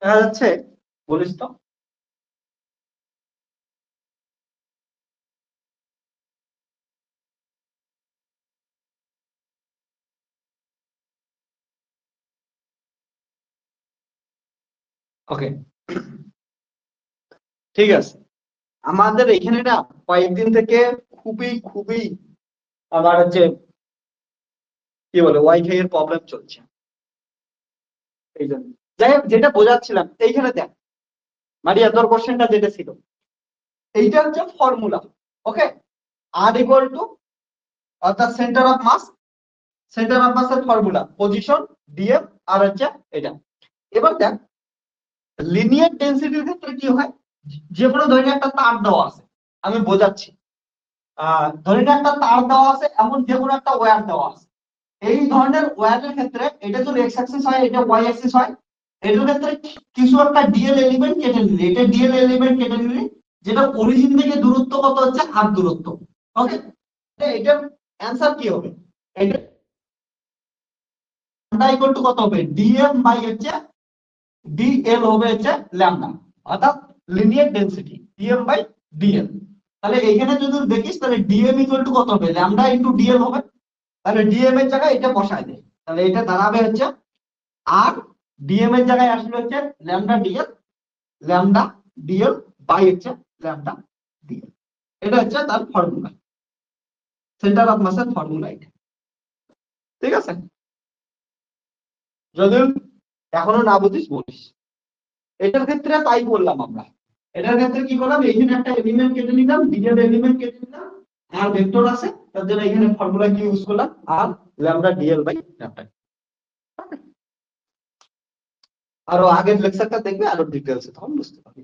দেখা যাচ্ছে? বলিস তো। ওকে, ঠিক আছে। আমাদের এখানে না কয়েকদিন থেকে খুবই খুবই আবার হচ্ছে কি বলে ওয়াইফাই এর প্রবলেম চলছে। এই জন্য যাই হোক, যেটা বোঝাচ্ছিলাম এইখানে দেখ, মারিয়া তোর কোশ্চেনটা যেটা ছিল, এইটা হচ্ছে ফর্মুলা। ওকে, আর ইকুয়াল টু অর্থাৎ centre of mass, centre of মাসের ফর্মুলা পজিশন ডিএম আর হচ্ছে এটা। এবার দেখ, লিনিয়ার ডেন্সিটির ক্ষেত্রে কি হয়, যে কোনো ধরে নে একটা তার দেওয়া আছে, আমি বোঝাচ্ছি। ধরে নে একটা তার দেওয়া আছে, এমন যে কোনো একটা ওয়্যার দেওয়া আছে। এই ধরনের ওয়্যারের ক্ষেত্রে এটা যদি এক্স অ্যাক্সিস হয়, এটা ওয়াই অ্যাক্সিস হয়। এটার ক্ষেত্রে কিছু একটা ডিএল এলিমেন্ট কেটে নিলি, এটা ডিএল এলিমেন্ট কেটে নিলি, যেটা অরিজিন থেকে দূরত্ব কত হচ্ছে আর দূরত্ব। ওকে, এটার অ্যান্সার কি হবে? এটা ইকুয়াল টু কত হবে, ডিএম বাই হচ্ছে ডিএল হবে হচ্ছে ল্যামডা, অর্থাৎ linear density dm by dl. তাহলে এখানে যদি দেখিস তাহলে ডিএম ইকুয়াল টু কত হবে, ল্যামডা ইন্টু ডিএল হবে। তাহলে ডিএম এর জায়গায় এটা বসায় দেয়, তাহলে এটা দাঁড়াবে হচ্ছে আর ডিএম এর জায়গায় আসলে হচ্ছে lambda dl, lambda dl by হচ্ছে ল্যামডা ডিএল। এটা হচ্ছে তার ফর্মুলা, সেন্টার অফ মাসের ফর্মুলা এটা। ঠিক আছে, যদি এখনো না বুঝিস বলিস। এটার ক্ষেত্রে তাই বললাম আমরা। এটার ক্ষেত্রে কি করলাম, এইখানে একটা এলিমেন্ট কেটে নিলাম, ডিএল এলিমেন্ট কেটে নিলাম, আর ভেক্টর আছে তার জন্য এখানে ফর্মুলা কি ইউজ করলাম, আর ল্যামডা ডিএল বাই ল্যামডা। আরো আগের লেকচারটা দেখবে, আরো ডিটেলসে তখন বুঝতে পারবে।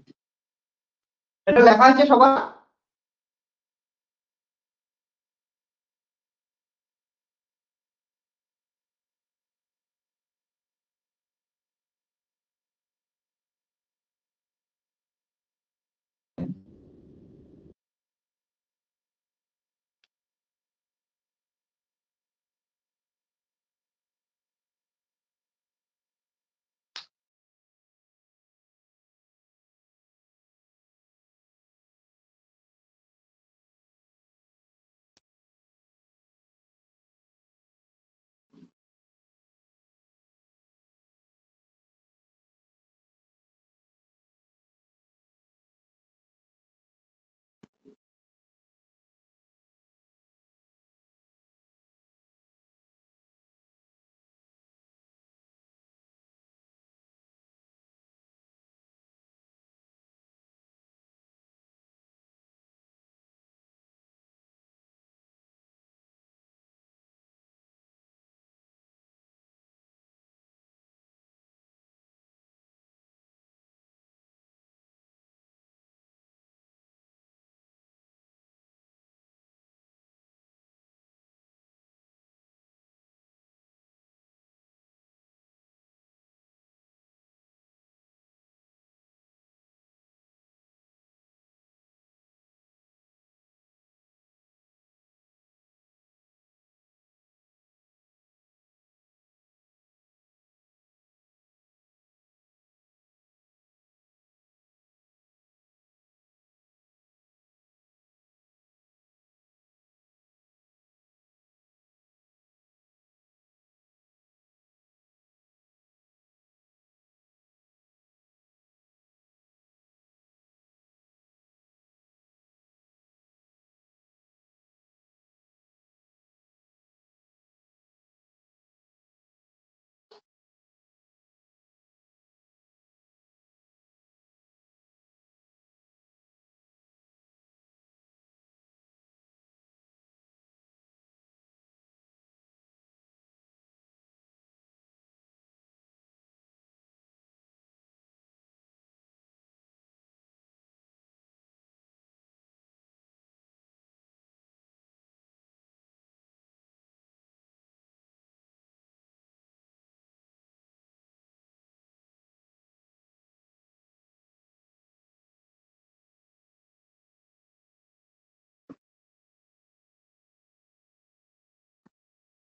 এটা লেখা আছে সবার?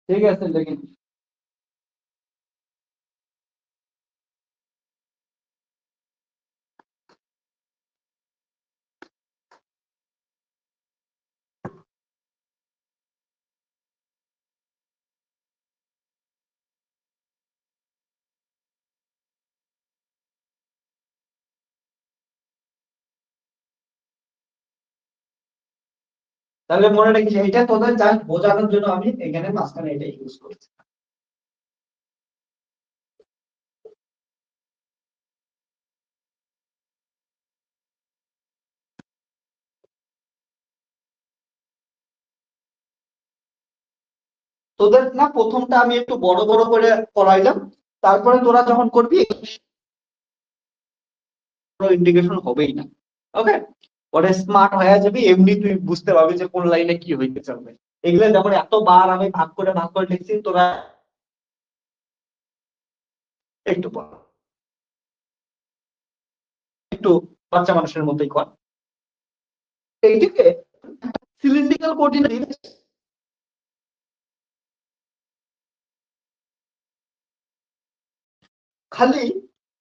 ঠিক আছে, লেকিন তাহলে মনে রাখিস, এটা তোদের জাস্ট বোঝানোর জন্য আমি এখানে মাঝখানে এটা ইউজ করছি। তোদের না প্রথমটা আমি একটু বড় বড় করে করাইলাম, তারপরে তোরা যখন করবি ইন্ডিকেশন হবেই না। ওকে, ওটা স্মার্ট হয়ে যাবে, এমনি তুই বুঝতে পারবি যে কোন লাইনে কি হইতে চলবে। এগুলো যেমন এতবার আমি ভাগ করে লিখছি, তোরা একটু একটু বাচ্চা মানুষের মতোই কর। এইটাকে সিলিন্ড্রিক্যাল কোঅর্ডিনেট খালি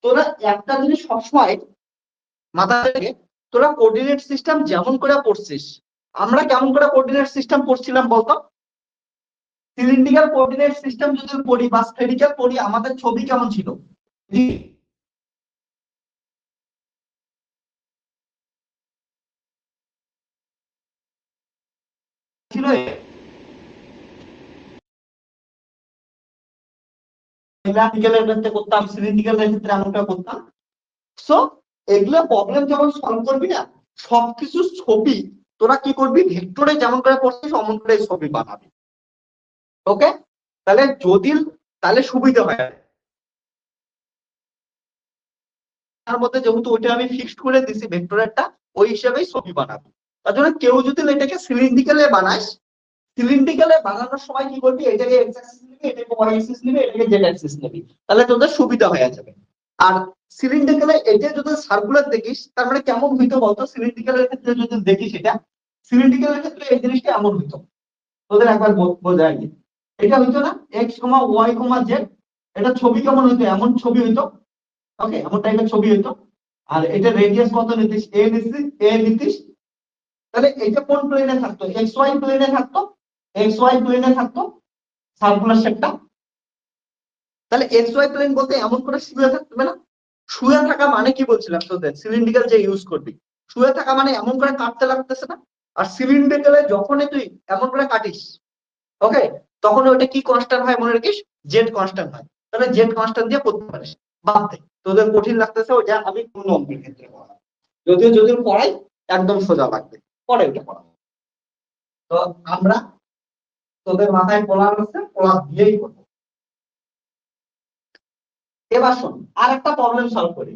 তোরা একটা জিনিস সবসময় মাথায় রেখে, তোরা কোঅর্ডিনেট সিস্টেম যেমন করে পড়ছিস, আমরা কেমন করে কোঅর্ডিনেট সিস্টেম পড়ছিলাম বলতো? সিলিন্ড্রিক্যাল কোঅর্ডিনেট সিস্টেম যদি পড়ি বা স্ফেরিক্যাল পড়ি, আমাদের ছবি কেমন ছিল? ছিল গ্রাফিক্যালের ক্ষেত্রে করতাম, সিলিন্ড্রিক্যালের ক্ষেত্রে এমনটা করতাম। সো এগুলো প্রবলেম যখন সলভ করবি না, সবকিছু ছবি তোরা কি করবি, ভেক্টরে যেমন করে পড়ছিস অমন করে ছবি বানাবি। ওকে, তাহলে যদি তাহলে সুবিধা হয়, তার মধ্যে যেহেতু ওইটা আমি ফিক্সড করে দিছি ভেক্টরেরটা, ওই হিসাবেই ছবি বানাবি। তার জন্য কেউ যদি এটাকে সিলিন্ড্রিক্যালে বানাস, সিলিন্ড্রিক্যালে বানানোর সময় কি করবি, এটাকে এক্স অ্যাক্সিস নিবি, এটাকে ওয়াই অ্যাক্সিস নিবি, এটাকে জেড অ্যাক্সিস নিবি, তাহলে তোদের সুবিধা হয়ে যাবে। আর সিলিন্ড্রিক্যালে এটা যদি সার্কুলার দেখিস, তার মানে কেমন হইতো বলতো? সিলিন্ড্রিক্যালের ক্ষেত্রে যদি দেখিস, এটা সিলিন্ড্রিক্যালের ক্ষেত্রে এই জিনিসটা এমন হইতো, তোদের একবার বোঝাই। এটা হইতো না এক্স কমা ওয়াই কমা জেড, এটা ছবি কেমন হইতো? এমন ছবি হইতো। ওকে, এমন টাইপের ছবি হইতো। আর এটা রেডিয়াস কত নিতিস? এ নিতিস। তাহলে এটা কোন প্লেনে থাকতো? এক্স ওয়াই প্লেনে থাকতো, এক্স ওয়াই প্লেনে থাকতো সার্কুলার শেপটা। তাহলে এক্স ওয়াই প্লেন বলতে এমন করে শুয়ে থাকবে না। শুয়ে থাকা মানে কি বলছিলাম তোদের? সিলিন্ড্রিক্যাল যে ইউজ করবি, শুয়ে থাকা মানে এমন করে কাটতে লাগতেছে না। আর সিলিন্ড্রিক্যালে যখনই তুই এমন করে কাটিস, ওকে, তখন ওটা কি কনস্ট্যান্ট হয় মনে রাখিস? জেড কনস্ট্যান্ট হয়। তাহলে জেড কনস্ট্যান্ট দিয়ে করতে পারিস। বাদ দে, তোদের কঠিন লাগতেছে ওটা আমি কোন অঙ্কের ক্ষেত্রে পড়াবো। যদিও যদি পড়াই একদম সোজা লাগবে, পরে ওটা পড়াবো। তো আমরা তোদের মাথায় পোলার আছে, পোলার দিয়েই করবো। এবার শোন, আর একটা প্রবলেম সলভ করি।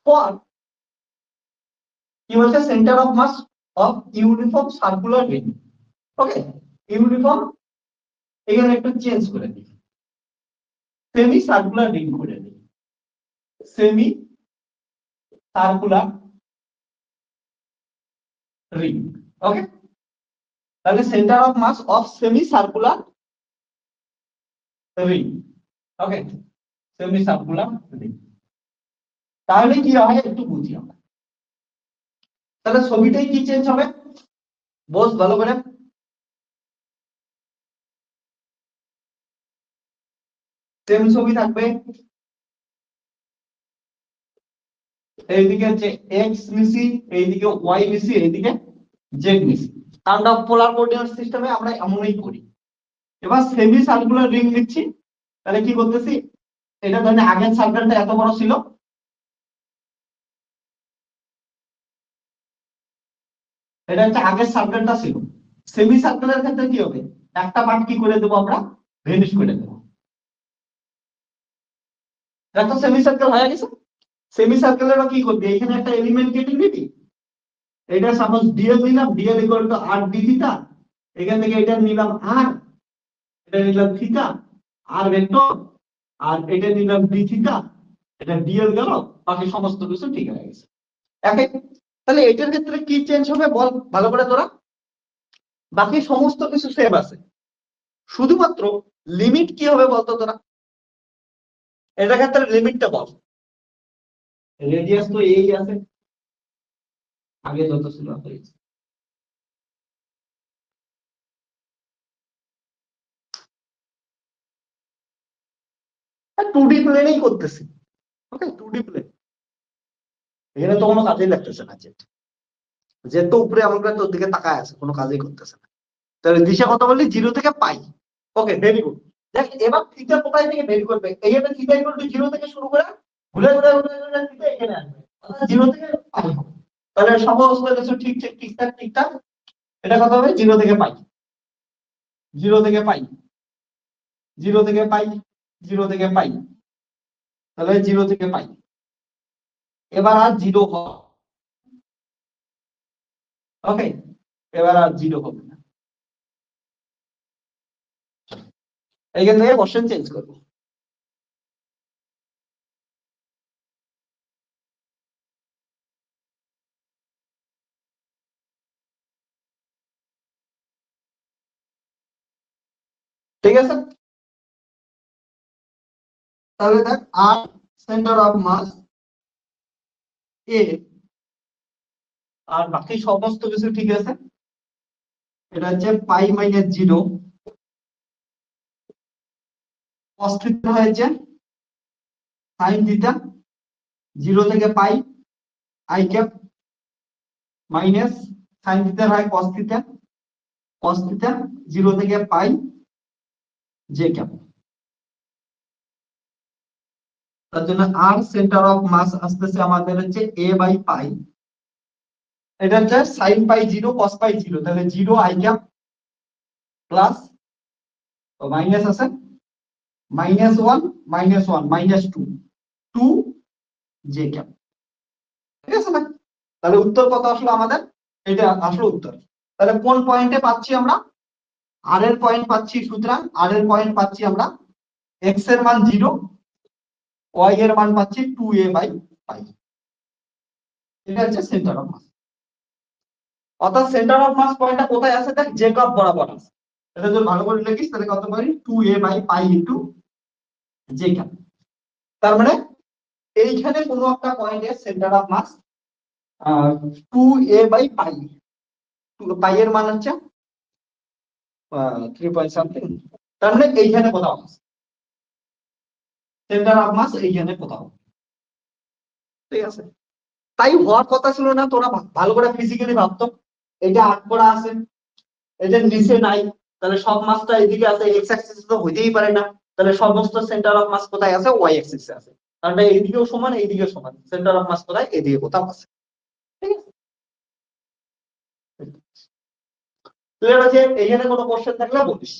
ফর কি বলছে? Centre of mass of uniform circular ring. Okay, uniform এখানে একটু চেঞ্জ করে দিই, সেমি সার্কুলার রিং করে দিই, সেমি সার্কুলার রিং। ওকে, তাহলে centre of mass of semi circular ring. Okay, semi circular ring. তাহলে কি হয় একটু বুঝি আমরা। তাহলে ছবিটাই কি চেঞ্জ হবে? বস ভালো করে। সেম ছবি থাকবে, এইদিকে হচ্ছে এক্স নিছি, এইদিকে ওয়াই নিছি, এইদিকে জেড নিছি। কারণ পোলার কোঅর্ডিনেট সিস্টেমে আমরা এমনই করি। এবার সেমি সার্কুলার রিং নিচ্ছি, তাহলে কি করতেছি? এটা ধরেন আগের সার্কেলটা এত বড় ছিল, এটা হচ্ছে আগের সার্কেলটা ছিল। সেমি সার্কেলের ক্ষেত্রে কি হবে? একটা পার্ট কি করে দেবো আমরা? ভেনিশ করে দেবো। একটা সেমি সার্কেল হয়ে গেছে। সেমি সার্কেলেরও কি করবি? এখানে একটা এলিমেন্ট কেটে নিবি, এটা সাপোজ ডিএল নিলাম, dl equal to r d theta. এখান থেকে এটা নিলাম আর, এটা নিলাম থিটা আর ভেক্টর, আর এটা নিলাম ডি থিটা, এটা ডিএল গেল, বাকি সমস্ত কিছু ঠিক হয়ে গেছে। একে, তাহলে এটার ক্ষেত্রে কি চেঞ্জ হবে বল ভালো করে তোরা? বাকি সমস্ত কিছু সেম আছে, শুধুমাত্র লিমিট কি হবে বলতো তোরা? এটার ক্ষেত্রে লিমিটটা বল। রেডিয়াস তো এই আছে, আগে যত ছিল হয়েছে। টু ডি প্লেনেই করতেছি। ওকে, টু ডি প্লেন, এখানে তো কোনো কাজেই লাগতেছে না। যে তো উপরে এমন করে তোর দিকে তাকায় আছে, কোনো কাজই করতেছে না। তাহলে দিশা কত বললি? 0 থেকে পাই। ওকে, ভেরি গুড। দেখ এবার থিটা কোথায় থেকে বের করবে? এই একটা থিটা ইকুয়াল টু 0 থেকে শুরু করে ঘুরে ঘুরে ঘুরে ঘুরে থিটা এখানে আসবে, অর্থাৎ 0 থেকে পাই হবে। তাহলে সমস্ত কিছু ঠিক ঠিক ঠিকঠাক ঠিকঠাক। এটা কত হবে? 0 থেকে পাই, 0 থেকে পাই, 0 থেকে পাই, 0 থেকে পাই। তাহলে 0 থেকে পাই। এবার আর 0 হবে। ওকে, এবার আর 0 হবে না। এইখান থেকে কোশ্চেন চেঞ্জ করবো। ঠিক আছে, তাহলে দেখ আর সেন্টার অফ মাস এ, আর বাকি সমস্ত কিছু ঠিক আছে। এটা হচ্ছে পাই মাইনাস 0 cos থিটা হয়েছে sin থিটা, 0 থেকে pi i cap minus sin theta হয় cos থিটা, cos থিটা 0 থেকে পাই জে ক্যাপ। তার জন্য আর সেন্টার অফ মাস আসতেছে আমাদের হচ্ছে a বাই পাই। এটা হচ্ছে sin পাই 0 cos পাই 0, তাহলে 0 আই ক্যাপ প্লাস মাইনাস আছে -1 -1 -2 2 জে ক্যাপ। ঠিক আছে না? তাহলে উত্তর কত আসলো আমাদের? এটা আসলো উত্তর। তাহলে কোন পয়েন্টে পাচ্ছি আমরা? আর এর পয়েন্ট পাচ্ছি, সুতরাং আর এর পয়েন্ট পাচ্ছি আমরা এক্স এর মান 0, ওয়াই এর মান পাচ্ছি 2a বাই পাই। এটা হচ্ছে সেন্টার অফ মাস। অর্থাৎ সেন্টার অফ মাস পয়েন্টটা কোথায় আছে? দেখ জে কার্ভ বরাবর আছে। এটা যদি ভালো করে লিখিস তাহলে কত পারি? 2a by pi into j curve. তার মানে এইখানে কোনো একটা পয়েন্টের centre of mass 2a by pi, pi এর মান হচ্ছে 3 পয়েন্ট সামথিং। তার মানে এইখানে কোথাও আছে সেন্টার অফ মাস, এইখানে কোথাও। ঠিক আছে, তাই হওয়ার কথা ছিল না? তোরা ভালো করে ফিজিক্যালি ভাবতো। এটা 8 করা আছে, এটা নিচে নাই, তাহলে সব মাসটা এদিকে আছে, এক্স অ্যাক্সিস তো হইতেই পারে না। তাহলে সমস্ত সেন্টার অফ মাস কোথায় আছে? ওয়াই অ্যাক্সিসে আছে। কারণ এইদিকেও সমান এইদিকেও সমান, সেন্টার অফ মাস কোথায়? এদিকে কোথাও আছে। ঠিক আছে, ক্লিয়ার আছে? এইখানে কোনো কোশ্চেন থাকলে বলিস।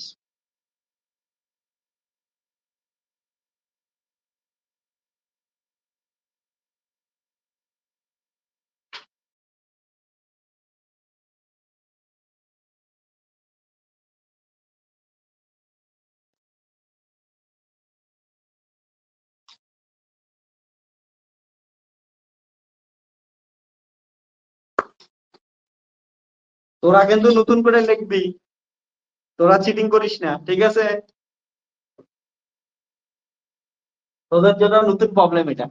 তোরা কিন্তু নতুন করে লিখবি, তোরা চিটিং করিস না, ঠিক আছে? তোদের জন্য নতুন প্রবলেম এটা।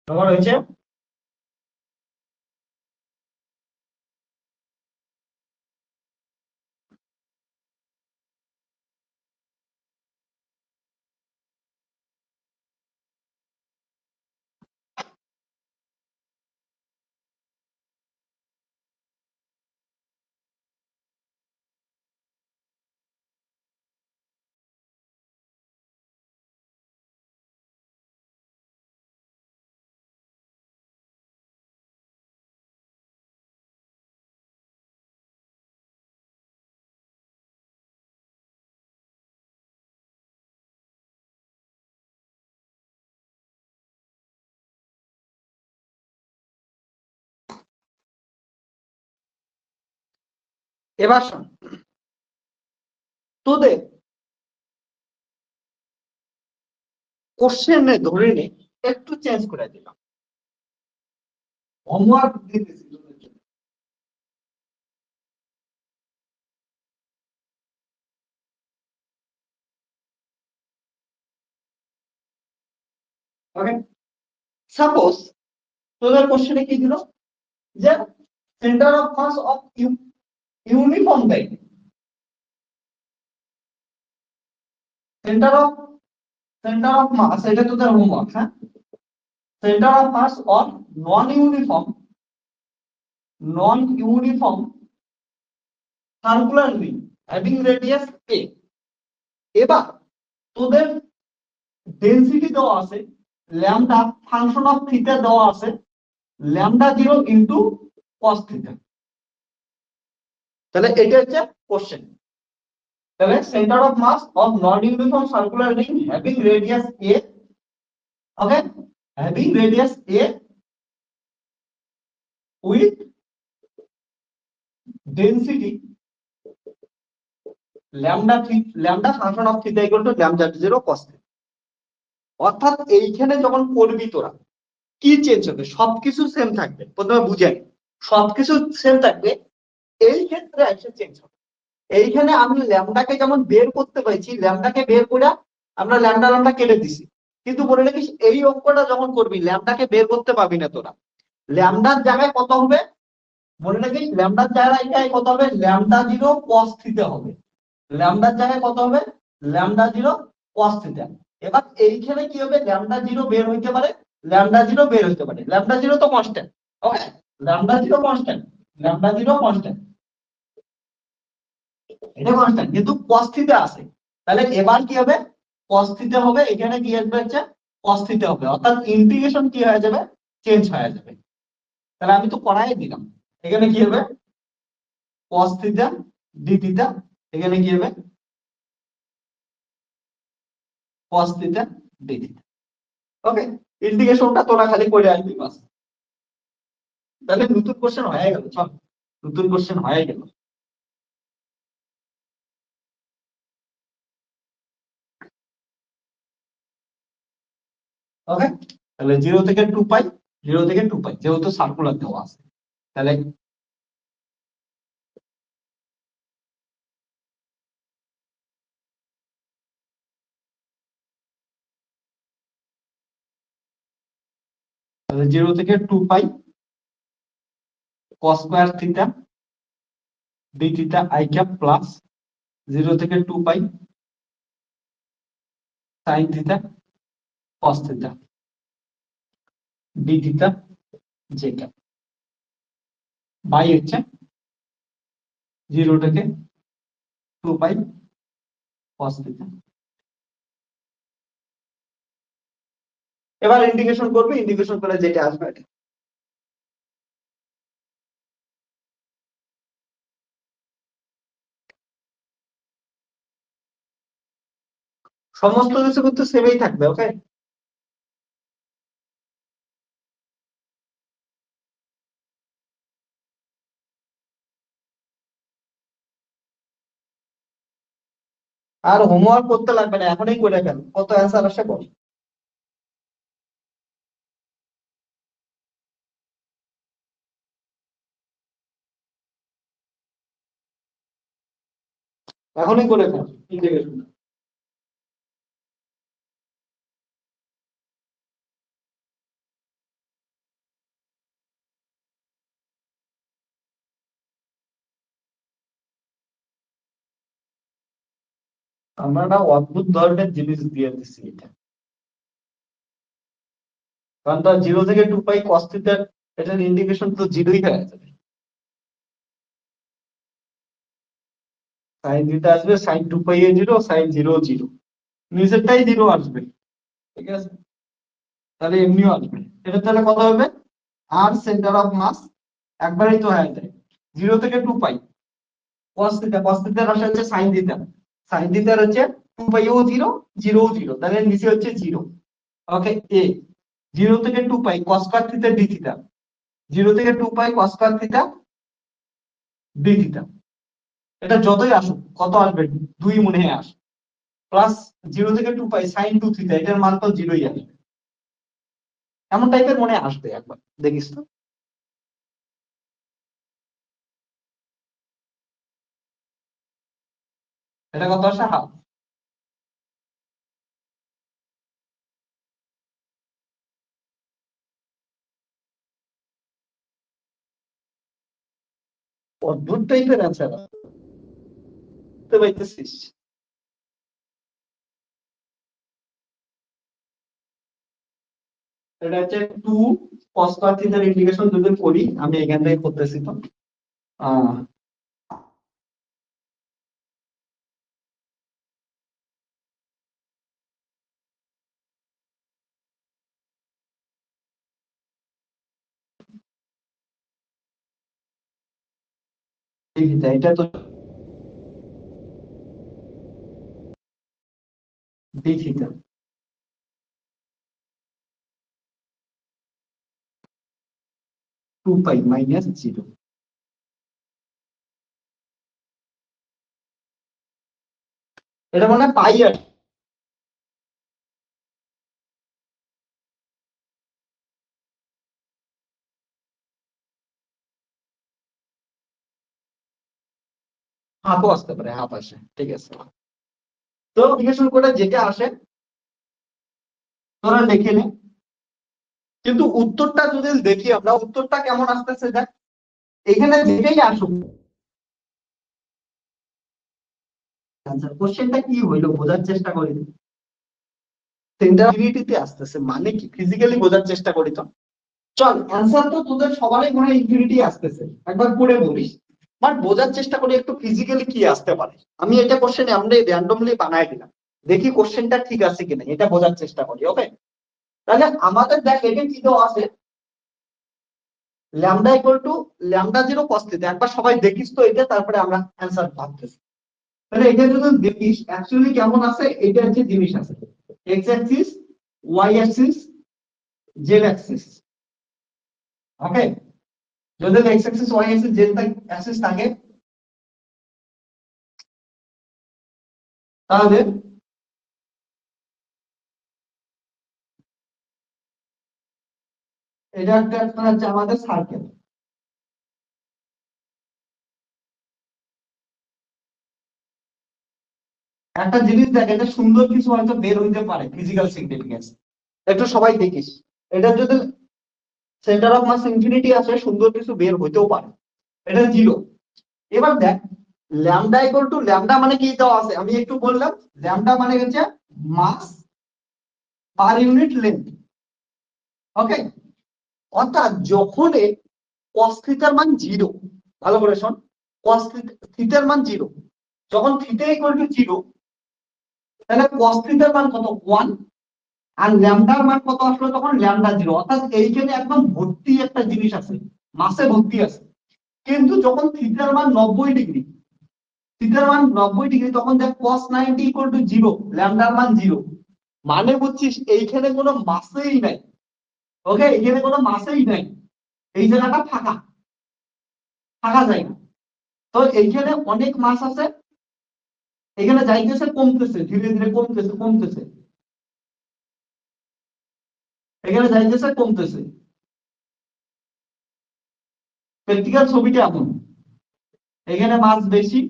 ব্যবহার হয়েছে। এবার শোন, তোদের কোশ্চেনে ধরে নে একটু চেঞ্জ করে দিলাম, হোমওয়ার্ক দিতেছি তোদের জন্য। ওকে, সাপোজ তোদের কোশ্চেনে কি দিল যে centre of mass of uniform দেয়, সেন্টার অফ মাস, এটা তোদের হোমওয়ার্ক। হ্যাঁ, centre of mass on non uniform circular ring having radius a। এবার তোদের ডেনসিটি দেওয়া আছে ল্যামডা, ফাংশন অফ থিটা দেওয়া আছে ল্যামডা 0 ইনটু cos থিটা। তাহলে এটা হচ্ছে কোশ্চেন। তাহলে centre of mass of non uniform circular ring having radius a, okay, having radius a with density lambda function of theta equal to lambda 0 cos theta. অর্থাৎ এইখানে যখন করবি তোরা কি চেঞ্জ হবে? সবকিছু সেম থাকবে, প্রথমে বুঝে নি, সবকিছু সেম থাকবে, এই ক্ষেত্রে এসে চেঞ্জ হবে। এইখানে আমি ল্যামডাকে যেমন বের করতে পারছি, ল্যামডাকে বের করে আমরা ল্যামডা ল্যামডা কেটে দিছি, কিন্তু মনে রাখিস এই অঙ্কটা যখন করবি ল্যামডাকে বের করতে পারবি না তোরা। ল্যামডার জায়গায় কত হবে? মনে রাখিস ল্যামডার জায়গায় কত হবে? ল্যামডা 0 cos থিটা হবে। ল্যামডার জায়গায় কত হবে? Lambda 0 cos theta. এবার এইখানে কি হবে? ল্যামডা 0 বের হইতে পারে, ল্যামডা 0 বের হইতে পারে, ল্যামডা 0 তো কনস্ট্যান্ট। ওকে, ল্যামডা 0 কনস্ট্যান্ট, ল্যামডা 0 কনস্ট্যান্ট, এটা কনস্ট্যান্ট, কিন্তু cos থিটা আছে। তাহলে এবার কি হবে? cos থিটা হবে, এখানে কি আসবে হচ্ছে cos থিটা হবে, অর্থাৎ ইন্টিগ্রেশন কি হয়ে যাবে? চেঞ্জ হয়ে যাবে। তাহলে আমি তো করাই দিলাম, এখানে কি হবে? cos থিটা ডি থিটা, এখানে কি হবে? cos theta d theta. Okay, ইন্টিগ্রেশনটা তোরা খালি করে আসবি বাস। তাহলে নতুন কোশ্চেন হয়ে গেল, চল নতুন কোশ্চেন হয়ে গেল। ওকে, তাহলে 0 থেকে 2 পাই, 0 থেকে 2 পাই যেহেতু সার্কুলার দেওয়া আছে, তাহলে তাহলে 0 থেকে 2 pi cos square theta d theta i cap plus 0 থেকে 2 pi sin theta cos theta d theta j cap by হচ্ছে 0 থেকে 2 পাই cos থিটা। এবার ইন্টিগ্রেশন করবে, ইন্টিগ্রেশন করে যেটা আসবে এটা। সমস্ত কিছু কিন্তু সেমই থাকবে। ওকে, আর হোমওয়ার্ক করতে লাগবে না, এখনই করে ফেল, কত অ্যান্সার আসে বল। এখনই করে ফেল ইন্টিগ্রেশন। আমরা একটা অদ্ভুত ধরনের জিনিস দিয়ে দিচ্ছি এটা, কারণ তো 0 থেকে 2 পাই cos থিটার এটার ইন্ডিকেশন তো জিরোই হয়ে যাবে। সাইন থিটা আসবে সাইন 2 পাই এ 0, সাইন 0 0, নিচেরটাই 0 আসবে। ঠিক আছে, তাহলে এমনিও আসবে। এটা তাহলে কত হবে? আর সেন্টার অফ মাস একবারই তো হয়ে যায় 0 থেকে 2 পাই cos থিটা, cos থিটার আসে হচ্ছে সাইন থিটা, সাইন থিটার হচ্ছে 2 পাই ও 0, 0 0, তাহলে নিচে হচ্ছে 0। ওকে, এ 0 থেকে 2 pi cos square theta d theta, 0 থেকে 2 pi cos square theta d theta. এটা যতই আসুক কত আসবে? 2 মনে হয় আসে, প্লাস 0 থেকে 2 পাই সাইন 2 থিটা, এটার মান তো 0ই আসবে। এমন টাইপের মনে হয় আসবে, একবার দেখিস তো। এটা কত আসে? হাফ। অদ্ভুত টাইপের অ্যান্সার বুঝতে পাইতেছিস? এটা হচ্ছে 2 cos স্কয়ার থিটার ইন্টিগ্রেশন যদি করি, আমি এখান থেকে করতেছি তো। আহ ডি থিটা, এটা তো ডি থিটা, 2 পাই মাইনাস 0। এটা মানে পাই আর হাফও আসতে পারে, হাফ আসে, ঠিক আছে। তো ইন্টিগ্রেশন করে যেটা আসে তোরা লিখে নে, কিন্তু উত্তরটা যদি দেখি আমরা, উত্তরটা কেমন আসতেছে দেখ। এখানে যেটাই আসুক, আনসার কোশ্চেনটা কি হইলো বোঝার চেষ্টা করি। সেন্টারিটিতে আসতেছে মানে কি ফিজিক্যালি বোঝার চেষ্টা করি তো। চল, অ্যান্সার তো তোদের সবারই মনে হয় ইনফিনিটি আসতেছে, একবার পড়ে বলিস, বাট বোঝার চেষ্টা করি একটু ফিজিক্যালি কি আসতে পারে। আমি এটা কোশ্চেন আমরা র্যান্ডমলি বানাই দিলাম, দেখি কোশ্চেনটা ঠিক আছে কিনা, এটা বোঝার চেষ্টা করি। ওকে, তাহলে আমাদের দেখ এটা কি দেওয়া আছে, lambda equal to lambda 0 cos theta. একবার সবাই দেখিস তো এটা, তারপরে আমরা অ্যান্সার ভাবতেছি। তাহলে এটা যদি দেখিস অ্যাকচুয়ালি কেমন আছে, এটা হচ্ছে জিনিস আছে, x axis, y axis, z axis. Okay, যদি x axis y axis z axis থাকে, তাহলে এটা একটা হচ্ছে আমাদের সার্কেল। একটা জিনিস দেখ, এটা সুন্দর কিছু হয়তো বের হইতে পারে ফিজিক্যাল সিগনিফিকেন্স, একটু সবাই দেখিস। এটা যদি সেন্টার অফ মাস ইনফিনিটি আসে, সুন্দর কিছু বের হইতেও পারে। এটা 0। এবার দেখ, ল্যামডা ইকুয়াল টু ল্যামডা মানে কি দেওয়া আছে, আমি একটু বললাম। ল্যামডা মানে হচ্ছে মাস পার ইউনিট লেন্থ। ওকে, অর্থাৎ যখন cos থিটার মান 0, ভালো করে শোন, cos থিটার মান 0, যখন থিটা ইকুয়াল টু 0, তাহলে cos থিটার মান কত? 1। আর ল্যামডার মান কত আসলো তখন? ল্যামডা 0। অর্থাৎ এইখানে একদম ভর্তি একটা জিনিস আছে, মাসে ভর্তি আছে। কিন্তু যখন থিটার মান 90 ডিগ্রি, থিটার মান 90 ডিগ্রি, তখন দেখ cos 90 ইকুয়াল টু 0, ল্যামডার মান 0। মানে বুঝছিস এইখানে কোনো মাসেই নাই। ওকে, এখানে কোনো মাসেই নাই, এই জায়গাটা ফাঁকা, ফাঁকা জায়গা। তো এইখানে অনেক মাস আছে, এখানে যাইতেছে কমতেছে, ধীরে ধীরে কমতেছে কমতেছে, এখানে যাইতেছে কমতেছে। প্র্যাকটিক্যাল ছবিটা এমন, এখানে মাস বেশি,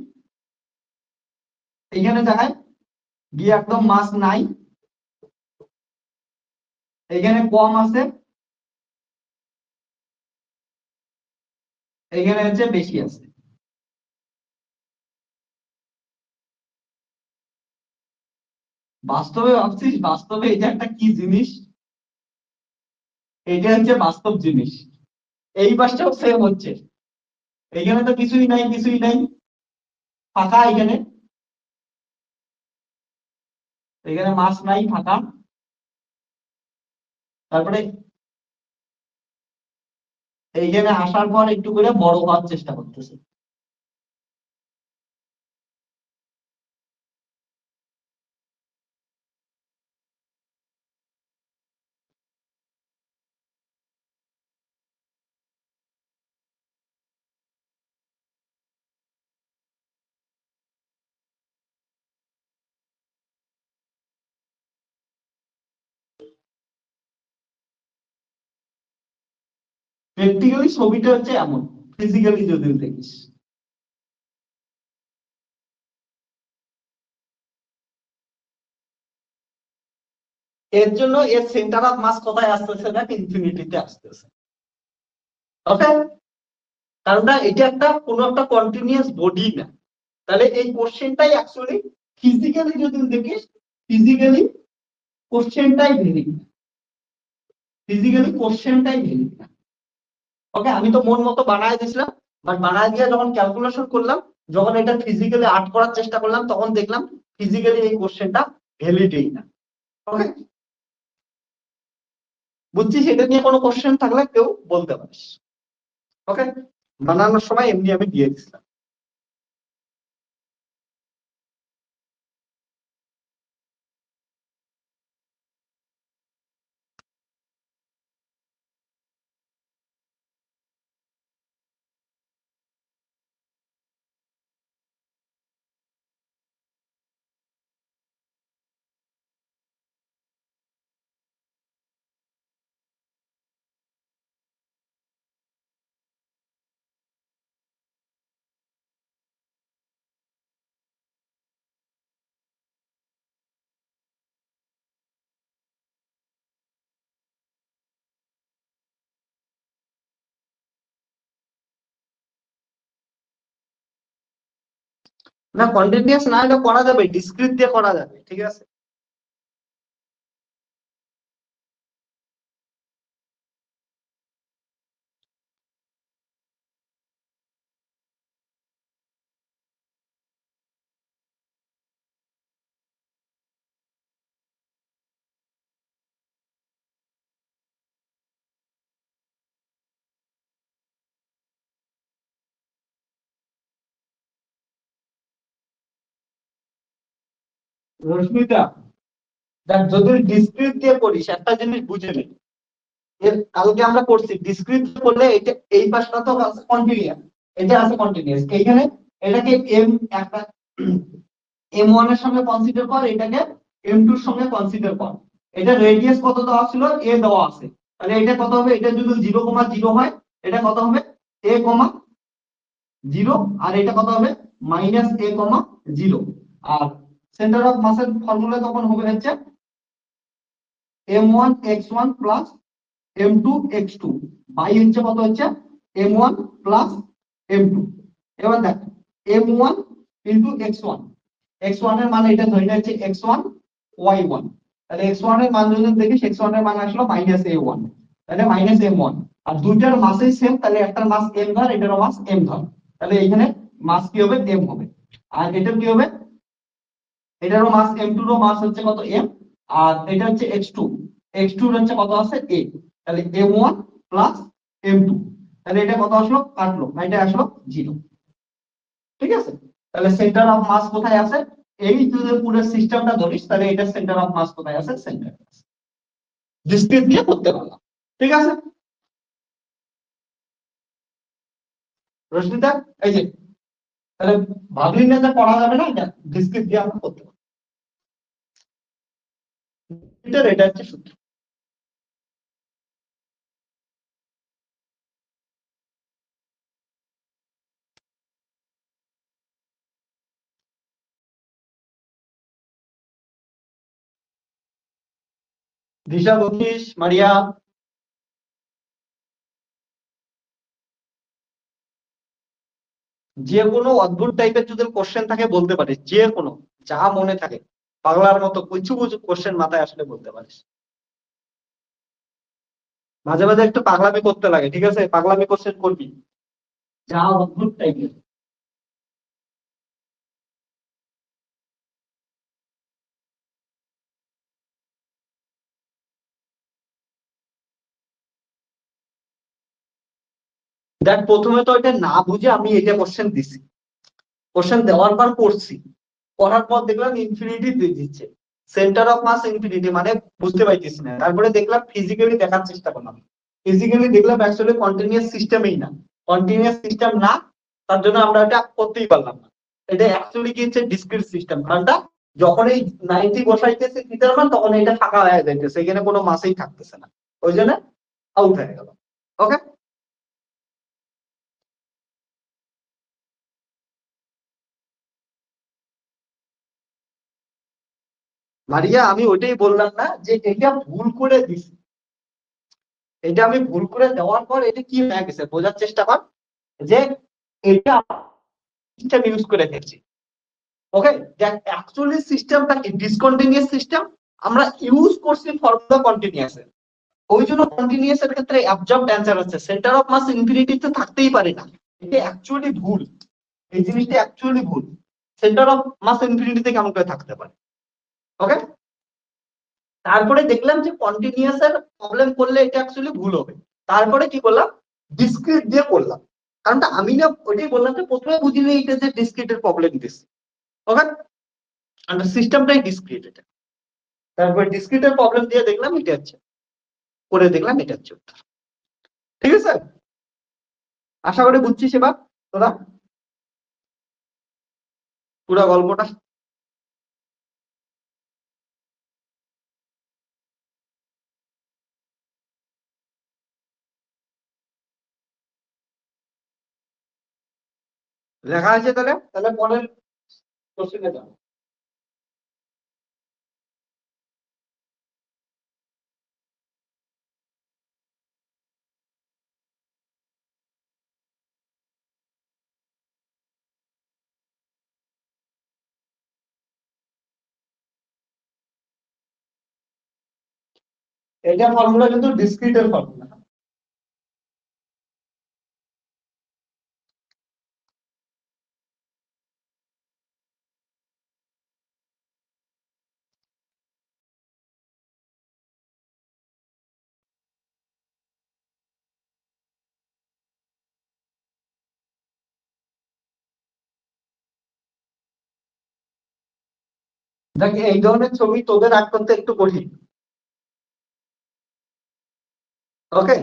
এখানে জায়গায় গিয়ে একদম মাস নাই, এখানে কম আছে, এখানে হচ্ছে বেশি আছে। বাস্তবে ভাবছিস? বাস্তবে এটা একটা কি জিনিস? এটা হচ্ছে বাস্তব জিনিস। এই পাশটাও সেম হচ্ছে, এখানে তো কিছুই নাই, কিছুই নাই, ফাঁকা এখানে, এখানে মাছ নাই, ফাঁকা। তারপরে এইখানে আসার পর একটু করে বড় হওয়ার চেষ্টা করতেছে। প্র্যাকটিক্যালি ছবিটা হচ্ছে এমন, ফিজিক্যালি যদি দেখিস। এর জন্য এর সেন্টার অফ মাস কোথায় আসতেছে? না, ইনফিনিটিতে আসতেছে। ওকে, কারণ এটা একটা কোনো একটা কন্টিনিউয়াস বডি না। তাহলে এই কোশ্চেনটাই অ্যাকচুয়ালি ফিজিক্যালি যদি দেখিস, ফিজিক্যালি কোশ্চেনটাই ভ্যালিড, ফিজিক্যালি কোশ্চেনটাই ভ্যালিড। ওকে, আমি তো মন মতো বানায় দিয়েছিলাম, বাট বানায় দিয়ে যখন ক্যালকুলেশন করলাম, যখন এটা ফিজিক্যালি আর্ট করার চেষ্টা করলাম, তখন দেখলাম ফিজিক্যালি এই কোশ্চেনটা ভ্যালিডই না। ওকে, বুঝছিস? এটা নিয়ে কোনো কোশ্চেন থাকলে কেউ বলতে পারিস। ওকে, বানানোর সময় এমনি আমি দিয়ে দিচ্ছিলাম। না, কন্টিনিউয়াস না হলে করা যাবে, ডিসক্রিট দিয়ে করা যাবে, ঠিক আছে। রশ্মিতা, দেখ যদি ডিসক্রিট দিয়ে করিস একটা জিনিস বুঝে নে, এর কালকে আমরা করছি ডিসক্রিট করলে এটা এই পাশটা তো আছে কন্টিনিউয়াস, এটা আছে কন্টিনিউয়াস, এইখানে এটাকে এম একটা M1 এর সঙ্গে কনসিডার কর, এটাকে M2 এর সঙ্গে কনসিডার কর। এটা রেডিয়াস কত দেওয়া ছিল? a দেওয়া আছে। তাহলে এটা কত হবে? এটা যদি 0,0 হয়, এটা কত হবে? a,0, আর এটা কত হবে? -a,0। আর সেন্টার অফ মাসের ফর্মুলা তখন হবে হচ্ছে m1x1 প্লাস m2x2 বাই হচ্ছে কত? হচ্ছে m1 প্লাস m2। এবার দেখ, m1 ইন্টু x1, x1 এর মান এটা ধরে নিচ্ছে x1 y1, তাহলে x1 এর মান যদি দেখিস, x1 এর মান আসলো -a1, তাহলে -m1। আর দুইটার মাসই সেম, তাহলে একটার মাস m ধর, এটারও মাস m ধর, তাহলে এখানে মাস কি হবে? m হবে। আর এটা কি হবে? এটারও মাস m2 এরও মাস হচ্ছে কত? m। আর এটা হচ্ছে x2, x2 এর হচ্ছে কত আছে? a। তাহলে m1 প্লাস m2, তাহলে এটা কত আসলো? কাটলো, এটা আসলো 0। ঠিক আছে, তাহলে সেন্টার অফ মাস কোথায় আছে? এই যদি পুরো সিস্টেমটা ধরিস, তাহলে এটা সেন্টার অফ মাস কোথায় আছে? সেন্টার। ডিসক্রিট দিয়ে করতে পারলাম, ঠিক আছে। রশ্মিতা, এই যে, তাহলে ভাবলি না যে পড়া যাবে না, এটা ডিসক্রিট দিয়ে আমরা করতে পারবো। এটা হচ্ছে সূত্র। দিশা বকিস, মারিয়া, যে কোনো অদ্ভুত টাইপের যদি কোশ্চেন থাকে বলতে পারিস, যে কোনো, যা মনে থাকে। বাংলার মতো কিছু কিছু কোশ্চেন মাথায় আসলে বলতে পারিস। মাঝে মাঝে একটু পাগলামি করতে লাগে, ঠিক আছে? পাগলামি কোশ্চেন করবি, যা অদ্ভুত টাইপের। দেখ, প্রথমে তো এটা না বুঝে আমি এটা কোশ্চেন দিছি, কোশ্চেন দেওয়ার পর পড়ছি, পড়ার পর দেখলাম ইনফিনিটি দিয়ে দিচ্ছে, সেন্টার অফ মাস ইনফিনিটি, মানে বুঝতে পারতেছি না। তারপরে দেখলাম ফিজিক্যালি দেখার চেষ্টা করলাম, ফিজিক্যালি দেখলাম অ্যাকচুয়ালি কন্টিনিউয়াস সিস্টেমই না, কন্টিনিউয়াস সিস্টেম না, তার জন্য আমরা এটা করতেই পারলাম না। এটা অ্যাকচুয়ালি কি হচ্ছে, ডিসক্রিট সিস্টেম। কারণটা যখন এই 90 বসাইতেছে থিটার মান, তখন এটা ফাঁকা হয়ে যাইতেছে, এখানে কোনো মাসেই থাকতেছে না, ওই জন্য আউট হয়ে গেল। ওকে, মারিয়া, আমি ওইটাই বললাম না যে এটা ভুল করে দিছি, এটা আমি ভুল করে দেওয়ার পর এটা কি হয়ে গেছে বোঝার চেষ্টা কর, যে এটা সিস্টেম ইউজ করে ফেলছি। ওকে, দেখ অ্যাকচুয়ালি সিস্টেমটা কি ডিসকন্টিনিউয়াস সিস্টেম, আমরা ইউজ করছি ফর্মুলা কন্টিনিউয়াস এর, ওই জন্য কন্টিনিউয়াস এর ক্ষেত্রে অ্যাবজর্বড অ্যান্সার হচ্ছে সেন্টার অফ মাস ইনফিনিটিতে থাকতেই পারে না, এটা অ্যাকচুয়ালি ভুল, এই জিনিসটা অ্যাকচুয়ালি ভুল, সেন্টার অফ মাস ইনফিনিটিতে কেমন করে থাকতে পারে। ওকে, তারপরে দেখলাম যে কন্টিনিউয়াস এর প্রবলেম করলে এটা অ্যাকচুয়ালি ভুল হবে, তারপরে কি করলাম, ডিসক্রিট দিয়ে করলাম। কারণটা আমি না ওইটাই বললাম যে প্রথমে বুঝিনি এটা যে ডিসক্রিটের প্রবলেম দিচ্ছে। ওকে, আর সিস্টেমটাই ডিসক্রিট এটা, তারপরে ডিসক্রিটের প্রবলেম দিয়ে দেখলাম এটা হচ্ছে, করে দেখলাম এটা হচ্ছে উত্তর। ঠিক আছে, আশা করি বুঝছিস এবার তোরা পুরো গল্পটা। লেখা আছে তাহলে, তাহলে পরের কোশ্চেনে যাও। এটা ফর্মুলা কিন্তু ডিসক্রিটের ফর্মুলা। দেখ, এই ধরনের ছবি তোদের আঁক করতে একটু কঠিন। ওকে,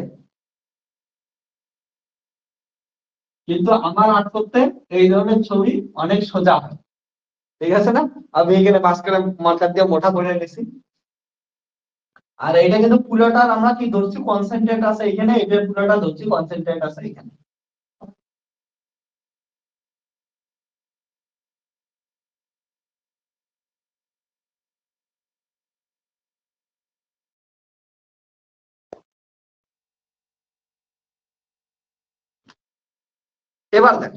কিন্তু আমার আর্ট করতে এই ধরনের ছবি অনেক সোজা হয়, ঠিক আছে না? আমি এখানে মাঝখানে মার্কার দিয়ে মোটা করে নিয়েছি, আর এটা কিন্তু পুরোটা আমরা কি ধরছি, কনসেন্ট্রেট আছে এখানে, এটা পুরোটা ধরছি কনসেন্ট্রেট আছে এখানে। এবার দেখ,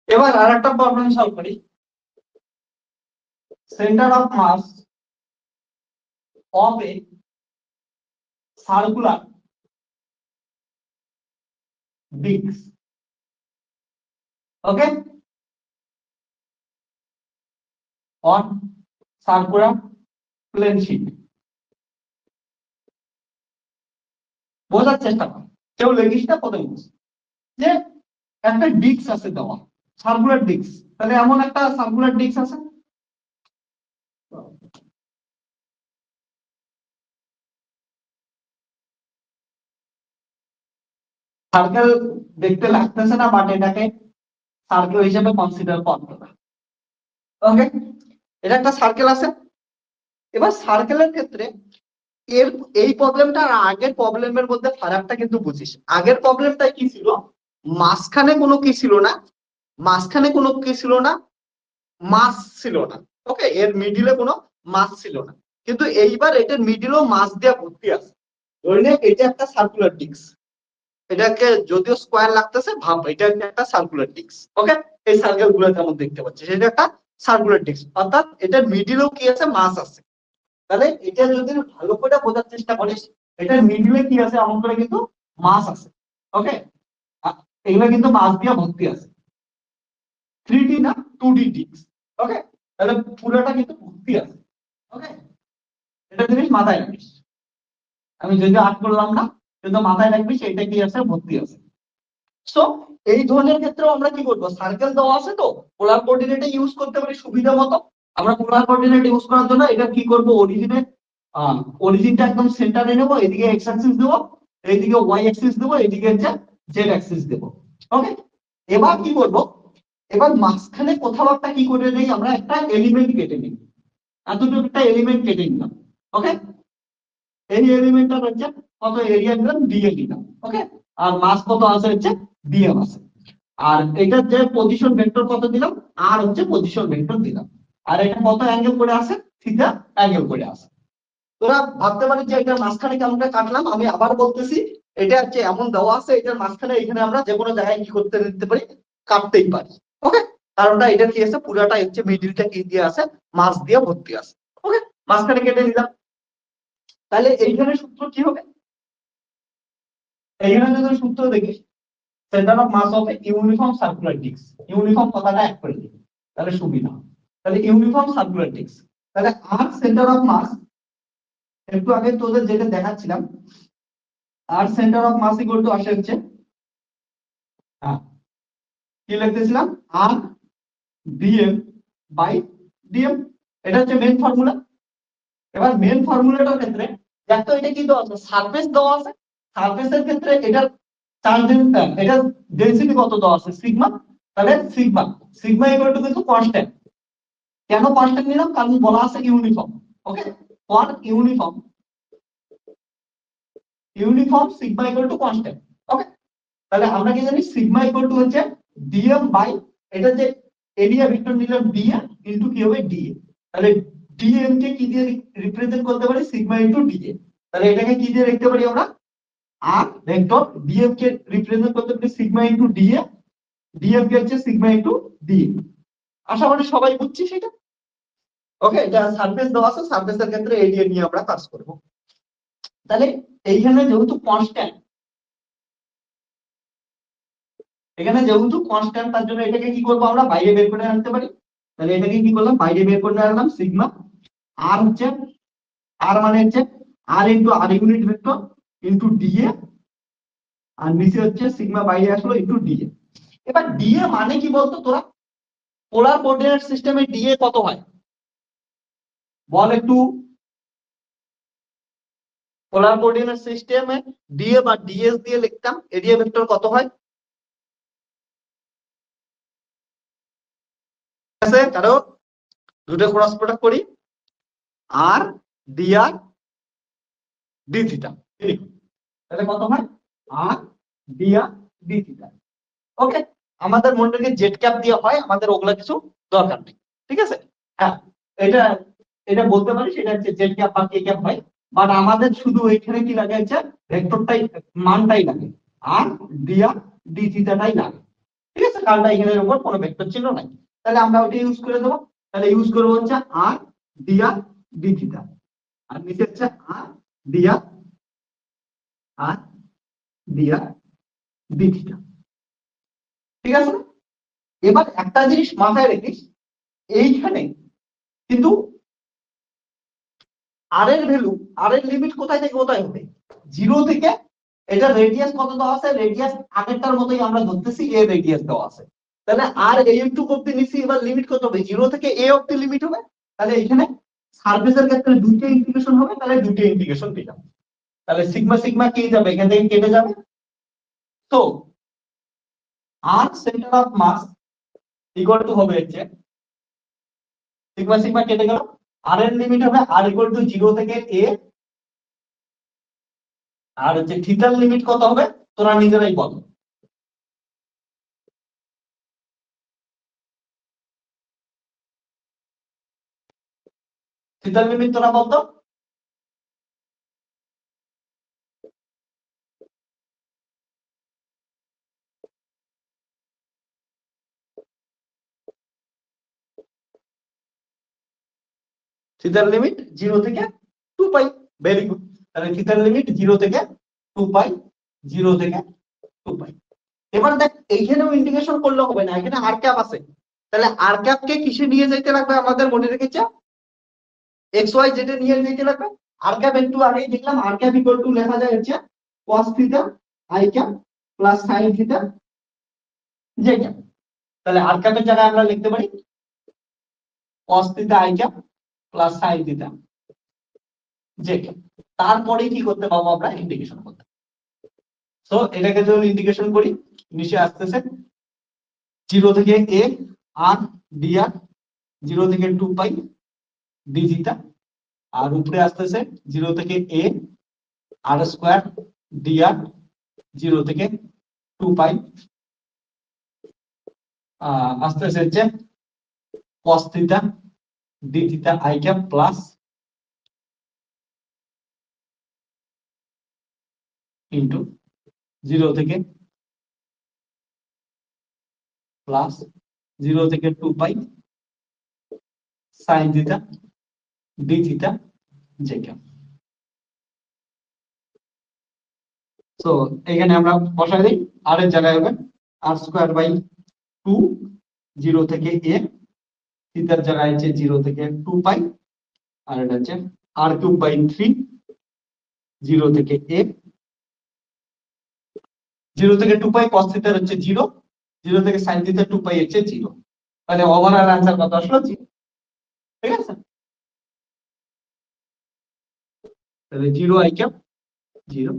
এবার আর একটা প্রবলেম সলভ করি। Centre of mass of a circular disc, okay, on circular plane sheet. বোঝার চেষ্টা কর, কেউ লেগিস না, প্রথমে বুঝ যে একটা ডিস্ক আছে দেওয়া, সার্কুলার ডিস্ক, তাহলে এমন একটা সার্কুলার ডিস্ক আছে, সার্কেল দেখতে লাগতেছে না, বাট এটাকে সার্কেল হিসেবে কনসিডার করতে হবে। ওকে, এটা একটা সার্কেল আছে। এবার সার্কেলের ক্ষেত্রে এর এই প্রবলেমটা আর আগের প্রবলেমের মধ্যে ফারাকটা কিন্তু বুঝিস। আগের প্রবলেমটা কি ছিল, মাঝখানে কোনো কি ছিল না, মাঝখানে কোনো কি ছিল না, মাস ছিল না। ওকে, এর মিডিলে কোনো মাস ছিল না, কিন্তু এইবার এটার মিডিলেও মাস দেওয়া ভর্তি আছে। ধরে নে এটা একটা সার্কুলার ডিস্ক, এটাকে যদিও স্কোয়ার লাগতেছে, ভাব এটা একটা সার্কুলার ডিস্ক। ওকে, এই সার্কেল গুলো যেমন দেখতে পাচ্ছি সেটা একটা সার্কুলার ডিস্ক, অর্থাৎ এটার মিডিলেও কি আছে, মাস আছে। তাহলে এটা যদি ভালো করে বোঝার চেষ্টা করিস, এটার মিডিলে কি আছে, এমন করে কিন্তু মাস আছে। ওকে, এগুলো কিন্তু মাস দিয়ে ভর্তি আছে। 3D না 2D ডিস্ক। ওকে, তাহলে পুরোটা কিন্তু ভর্তি আছে। ওকে, এটা জিনিস মাথায় রাখিস, আমি যদি আট করলাম না, কিন্তু মাথায় রাখবি সেটা কি আছে, ভর্তি আছে। সো এই ধরনের ক্ষেত্রে আমরা কি করবো, সার্কেল দেওয়া আছে তো পোলার কোঅর্ডিনেটে ইউজ করতে পারি সুবিধা মতো। আমরা পোলার কোঅর্ডিনেট ইউজ করার জন্য এটা কি করব, অরিজিনটা একদম সেন্টারে নেবো, এদিকে এক্স অ্যাক্সিস দেবো, এইদিকে ওয়াই অ্যাক্সিস দেবো, এইদিকে হচ্ছে জেড অ্যাক্সিস দেবো। ওকে, এবার কি করব, এবার মাঝখানে কোথাও একটা কি করে নেই, আমরা একটা এলিমেন্ট কেটে নিই, এতটুকু একটা এলিমেন্ট কেটে নিলাম। ওকে, এই এলিমেন্টটা হচ্ছে কত, এরিয়া দিলাম ডিএ দিলাম। ওকে, আর মাস কত আছে হচ্ছে ডিএম আছে। আর এটার যে পজিশন ভেক্টর কত দিলাম, আর হচ্ছে পজিশন ভেক্টর দিলাম। আর এটা কত অ্যাঙ্গেল করে আছে, থিটা অ্যাঙ্গেল করে আছে। তোরা ভাবতে পারিস যে এটার মাঝখানে কেমন কাটলাম, আমি আবার বলতেছি, এটা হচ্ছে এমন দেওয়া আছে, এটার মাঝখানে এখানে আমরা যে কোনো জায়গায় কি করতে দিতে পারি, কাটতেই পারি। ওকে, কারণটা এটা কি আছে, পুরাটা হচ্ছে মিডিলটা কি দিয়ে আছে, মাছ দিয়ে ভর্তি আছে। ওকে, মাঝখানে কেটে নিলাম। তাহলে এইখানে সূত্র কি হবে, এইখানে যদি সূত্র দেখিস, centre of mass of uniform circular disc, uniform কথাটা এক করে দিই তাহলে সুবিধা। তাহলে ইউনিফর্ম সার্কুলার ডিস্ক, তাহলে আর সেন্টার অফ মাস, একটু আগে তোদের যেটা দেখাচ্ছিলাম, আর centre of mass equal to আসে হচ্ছে, কি লিখতেছিলাম, আর ডিএম বাই ডিএম, এটা হচ্ছে মেন ফর্মুলা। এবার মেন ফর্মুলাটার ক্ষেত্রে দেখো এটা কি দেওয়া আছে, সারফেস দেওয়া আছে। সারফেসের ক্ষেত্রে এটার চার্জ, এটার ডেনসিটি কত দেওয়া আছে, সিগমা। তাহলে সিগমা, সিগমা ইকুয়াল টু কিন্তু কনস্ট্যান্ট। কেন কনস্ট্যান্ট নিলাম, কারণ বলা আছে uniform. Okay, for uniform, uniform sigma equal to constant. Okay, তাহলে আমরা কি জানি, সিগমা ইকুয়াল টু হচ্ছে ডিএম বাই, এটা যে এরিয়া ভেক্টর নিলাম ডিএম ইনটু কি হবে ডিএ। তাহলে ডিএম কে কি দিয়ে রিপ্রেজেন্ট করতে পারি, সিগমা ইনটু ডিএ। তাহলে এটাকে কি দিয়ে লিখতে পারি আমরা, আর ভেক্টর ডিএম কে রিপ্রেজেন্ট করতে পারি সিগমা ইনটু ডিএ, ডিএম কে হচ্ছে সিগমা ইনটু ডিএ। আশা করি সবাই বুঝছি সেটা। ওকে, এটা সারফেস দেওয়া আছে, সারফেসের ক্ষেত্রে এরিয়া নিয়ে আমরা কাজ করব। তাহলে এইখানে যেহেতু কনস্ট্যান্ট, এখানে যেহেতু কনস্ট্যান্ট, তার জন্য এটাকে কি করবো, আমরা বাইরে বের করে আনতে পারি। তাহলে এটাকে কি করলাম, বাইরে বের করে আনলাম, সিগমা আর হচ্ছে, আর মানে হচ্ছে আর ইনটু আর ইউনিট ভেক্টর ইনটু ডিএ, আর নিচে হচ্ছে সিগমা বাইরে আসলো ইনটু ডিএ। এবার ডিএ মানে কি বলতো তোরা, পোলার কোঅর্ডিনেট সিস্টেমে ডিএ কত হয় বল একটু। পোলার কোঅর্ডিনেট সিস্টেমে ডিএ বা ডিএস দিয়ে লিখতাম, এরিয়া ভেক্টর কত হয়, ঠিক আছে? কারণ দুটো ক্রস প্রোডাক্ট করি, আর ডি আর ডি থিটা, তাহলে কত হয়, আর ডি আর ডি থিটা। ওকে, আমাদের মনে রেখে জেড ক্যাপ দিয়ে হয়, আমাদের ওগুলা কিছু দরকার নেই। ঠিক আছে, হ্যাঁ, এটা এটা বলতে পারি, সেটা হচ্ছে জেড ক্যাপ বা কে ক্যাপ হয়। বাট আমাদের শুধু এখানে কি লাগে হচ্ছে ভেক্টরটাই, মানটাই লাগে, আর ডি আর ডি থিটাটাই লাগে। ঠিক আছে, কারণ এখানের উপর কোনো ভেক্টর চিহ্ন নাই, তাহলে আমরা ওটা ইউজ করে দেবো। তাহলে ইউজ করবো হচ্ছে আর ডি আর ডি থিটা, আর নিচে হচ্ছে আর ডি আর ডি আর ডি থিটা। ঠিক আছে, এবার একটা জিনিস মাথায় রেখিস, এইখানে কিন্তু আর এর ভ্যালু, আর এর লিমিট কোথায় থেকে কোথায় হবে, জিরো থেকে, এটা রেডিয়াস কত দেওয়া আছে, রেডিয়াস আগেরটার মতোই আমরা ধরতেছি, এ রেডিয়াস দেওয়া আছে। তাহলে আর এই একটু অব্দি নিছি, এবার লিমিট কত হবে, জিরো থেকে এ অব্দি লিমিট হবে। তাহলে এখানে সারফেসের ক্ষেত্রে দুইটা ইন্টিগ্রেশন হবে, তাহলে দুইটা ইন্টিগ্রেশন দিলাম। তাহলে সিগমা সিগমা কি যাবে, এখান থেকে কেটে যাবে। তো আর centre of mass equal to হবে হচ্ছে, সিগমা সিগমা কেটে গেল, আর এর লিমিট হবে আর ইকুয়াল টু জিরো থেকে এ, আর হচ্ছে থিটার লিমিট কত হবে তোরা নিজেরাই বল। থিটার লিমিট তোরা বলতো। থিটার লিমিট 0 থেকে 2 পাই। Very good. তাহলে থিটার লিমিট 0 থেকে 2 পাই, 0 থেকে 2 পাই। এবার দেখ এইখানেও ইন্টিগ্রেশন করলে হবে না, এখানে আর ক্যাপ আছে। তাহলে আর ক্যাপকে কিসে নিয়ে যাইতে লাগবে আমাদের মনে রেখেছে, এক্স ওয়াই জেড এ নিয়ে যাইতে লাগবে। আর ক্যাপ একটু আগেই দেখলাম আর ক্যাপ ইকুয়াল টু লেখা যায় হচ্ছে cos theta i cap plus sin theta j cap. তাহলে আর ক্যাপের জায়গায় আমরা লিখতে পারি cos theta i cap plus sin theta j cap. তারপরে কি করতে পাবো আমরা, ইন্টিগ্রেশন করতে। তো এটাকে যদি ইন্টিগ্রেশন করি, নিচে আসতেছে 0 থেকে a আর dr, 0 থেকে 2 পাই ডি থিটা, আর উপরে আসতেছে 0 থেকে a আর স্কয়ার dr, 0 থেকে 2 পাই আসতেছে হচ্ছে cos theta d theta i cap plus into 0 থেকে প্লাস 0 থেকে 2 pi sin theta d theta j cap. তো এখানে আমরা বসাই দিই, আর এর জায়গায় হবে আর স্কয়ার বাই 2, 0 থেকে a, থিটার জায়গায় হচ্ছে 0 থেকে 2 পাই, আর এটা হচ্ছে আর কিউব বাই 3, 0 থেকে a, 0 থেকে 2 পাই cos থিটার হচ্ছে 0, 0 থেকে sin থিটা 2 পাই হচ্ছে 0। তাহলে ওভারঅল आंसर কত আসলো 0। ঠিক আছে, তাহলে 0 আই ক্যাপ 0,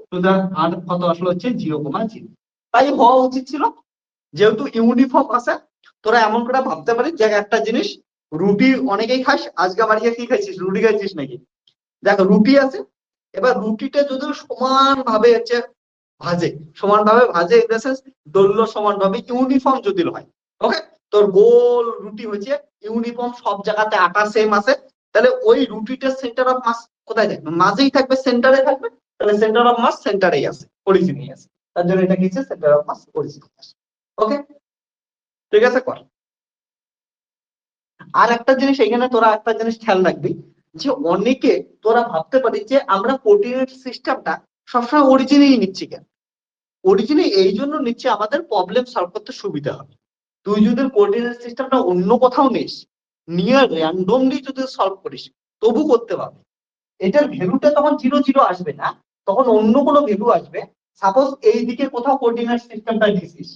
সুতরাং আর কত আসলো হচ্ছে 0,0। তাই হওয়া উচিত ছিল, যেহেতু ইউনিফর্ম আছে। তোরা এমন করে ভাবতে পারিস যে একটা জিনিস, রুটি অনেকেই খাস, আজকে আমার কি খাইছিস, রুটি খাইছিস নাকি? দেখো রুটি আছে, এবার রুটিটা যদি সমান ভাবে হচ্ছে ভাজে, সমানভাবে ভাজে ইন দ্য সেন্স দৈর্ঘ্য সমানভাবে ইউনিফর্ম যদি হয়, ওকে, তোর গোল রুটি হচ্ছে ইউনিফর্ম, সব জায়গাতে আটা সেম আছে, তাহলে ওই রুটিটার সেন্টার অফ মাস কোথায় থাকবে, মাঝেই থাকবে, সেন্টারে থাকবে। তাহলে সেন্টার অফ মাস সেন্টারেই আছে, অরিজিনেই আছে, তার জন্য এটা কি হচ্ছে সেন্টার অফ মাস অরিজিন। ওকে, ঠিক আছে কর। আর একটা জিনিস এখানে তোরা একটা জিনিস খেয়াল রাখবি, যে অনেকে তোরা ভাবতে পারিস যে আমরা কোঅর্ডিনেট সিস্টেমটা সবসময় অরিজিনেই নিচ্ছি কেন। অরিজিনে এই জন্য নিচ্ছে আমাদের প্রবলেম সলভ করতে সুবিধা হবে। তুই যদি কোঅর্ডিনেট সিস্টেমটা অন্য কোথাও নিস, নিয়ে র্যান্ডমলি যদি সলভ করিস, তবু করতে পারবি। এটার ভ্যালুটা তখন 0 0 আসবে না, তখন অন্য কোনো ভ্যালু আসবে। সাপোজ এই দিকে কোথাও কোঅর্ডিনেট সিস্টেমটা দিছিস,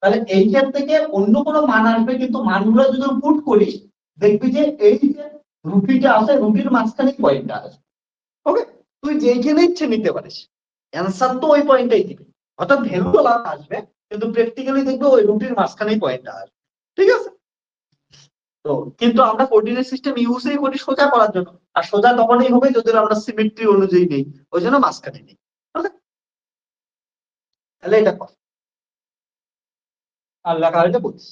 তাহলে এইখান থেকে অন্য কোনো মান আসবে, কিন্তু মানগুলো যদি পুট করিস, দেখবি যে এই যে রুটিটা আছে, রুটির মাঝখানে পয়েন্টটা আসবে। ওকে, তুই যেইখানে ইচ্ছে নিতে পারিস, অ্যান্সার তো ওই পয়েন্টটাই দিবে। অর্থাৎ ভ্যালু তো আলাদা আসবে, কিন্তু প্র্যাকটিক্যালি দেখবে ওই রুটির মাঝখানেই পয়েন্টটা আসবে। ঠিক আছে, তো কিন্তু আমরা কোঅর্ডিনেট সিস্টেম ইউজই করি সোজা করার জন্য, আর সোজা তখনই হবে যদি আমরা সিমেট্রি অনুযায়ী নেই, ওই জন্য মাঝখানে নেই। তাহলে এটা কর, আর লেখা হলে বলিস।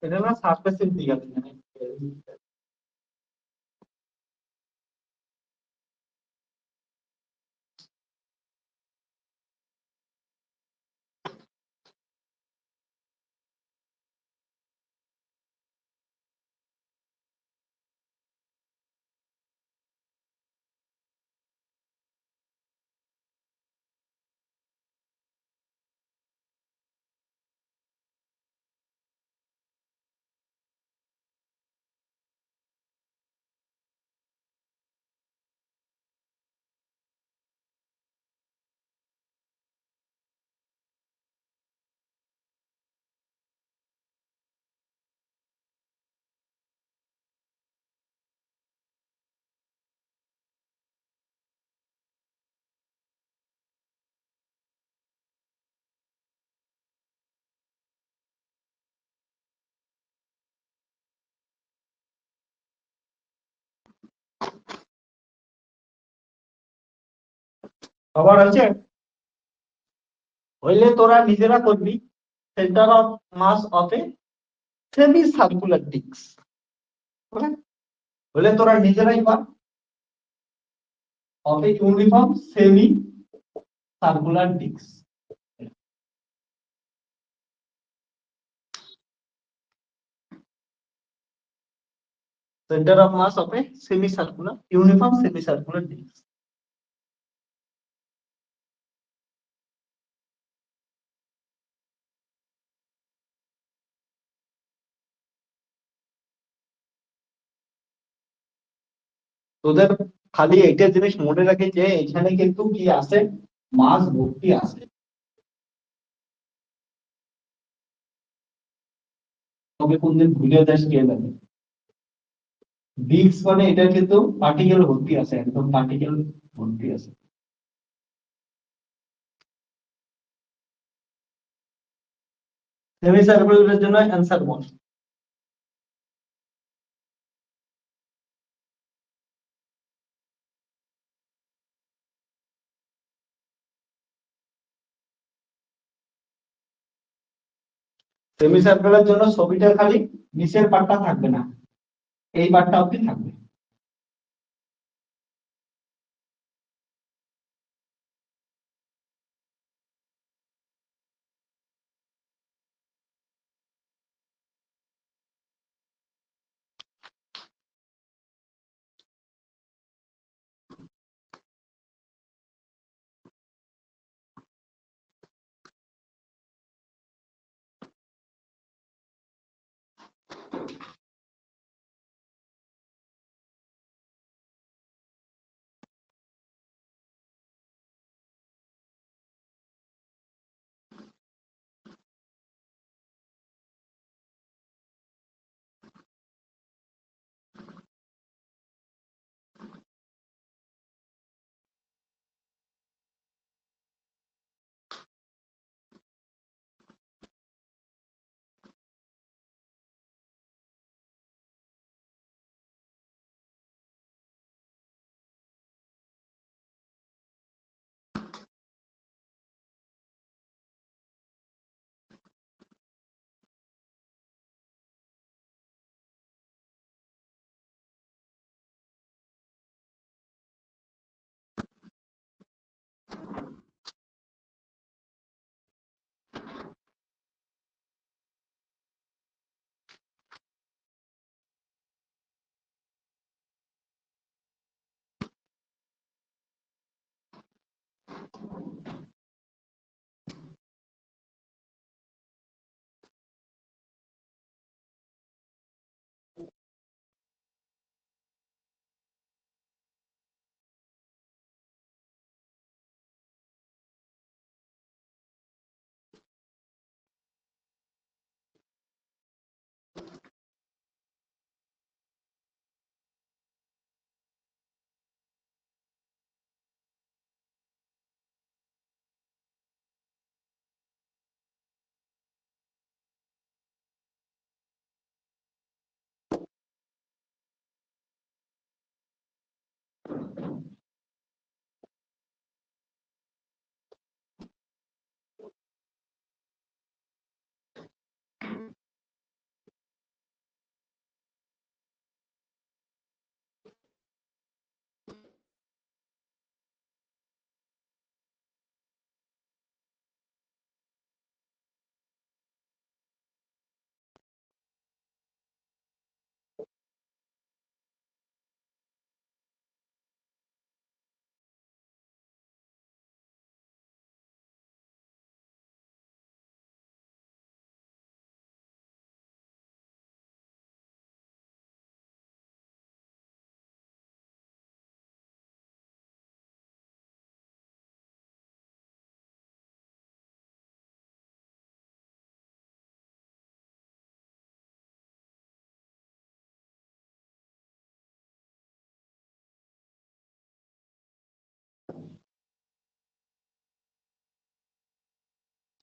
এটা না সারফেস ইন্টিগ্রাল। খবর আছে, হইলে তোরা নিজেরা করবি centre of mass of a semi circular disc, হলে তোরা নিজেরাই পার of a uniform semi circular disc. Center of mass of a semicircular uniform semicircular disk. তোদের খালি একটা জিনিস মনে রাখে যে এখানে কিন্তু কি আছে, মাস ভর্তি আছে। তবে কোনদিন ভুলে যাস কে জানে। ডিস্ক মানে এটা কিন্তু পার্টিকেল ভর্তি আছে, একদম পার্টিকেল ভর্তি আছে। সেমি সার্কুলারের জন্য অ্যান্সার বল। সেমি সার্কুলারের জন্য ছবিটা খালি নিচের পার্টটা থাকবে না, এই পার্টটা অবধি থাকবে।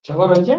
খবর হয়েছে।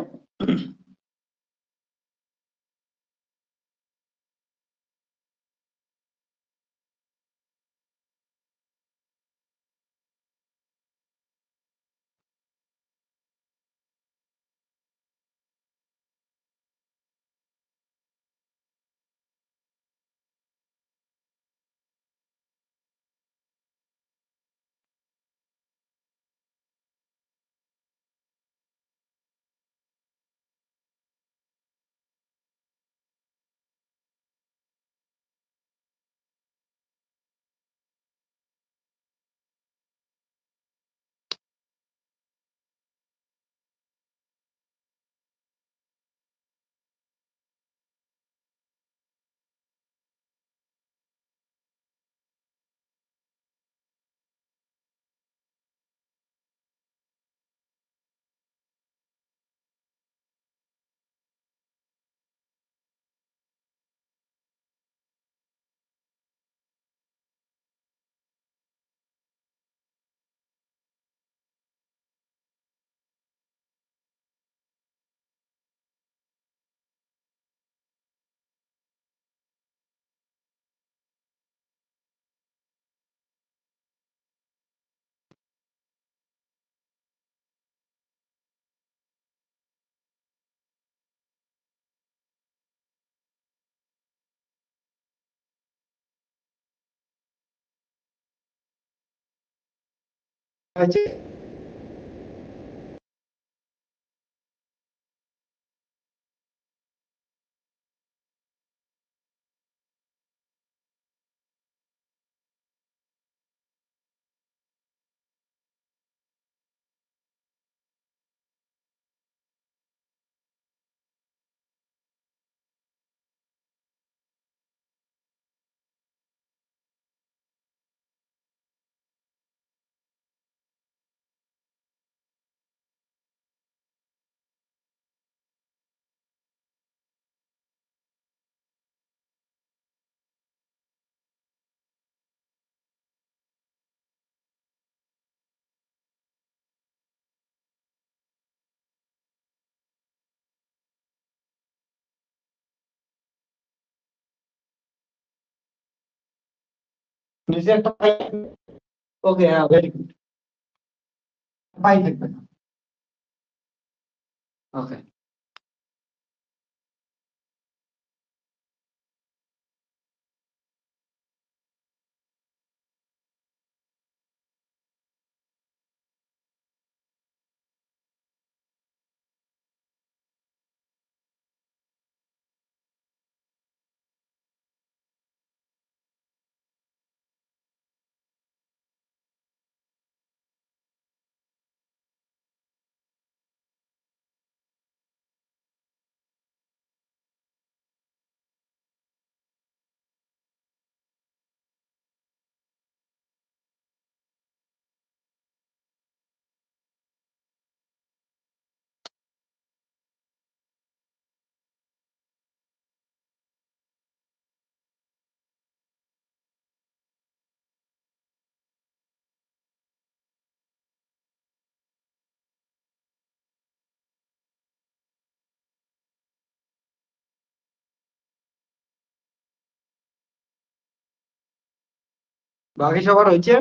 হয়েছে? নিচে একটা পাই। ওকে, হ্যাঁ, ভেরি গুড। পাই থাকবে না। ওকে। বাকি সবার হয়েছে?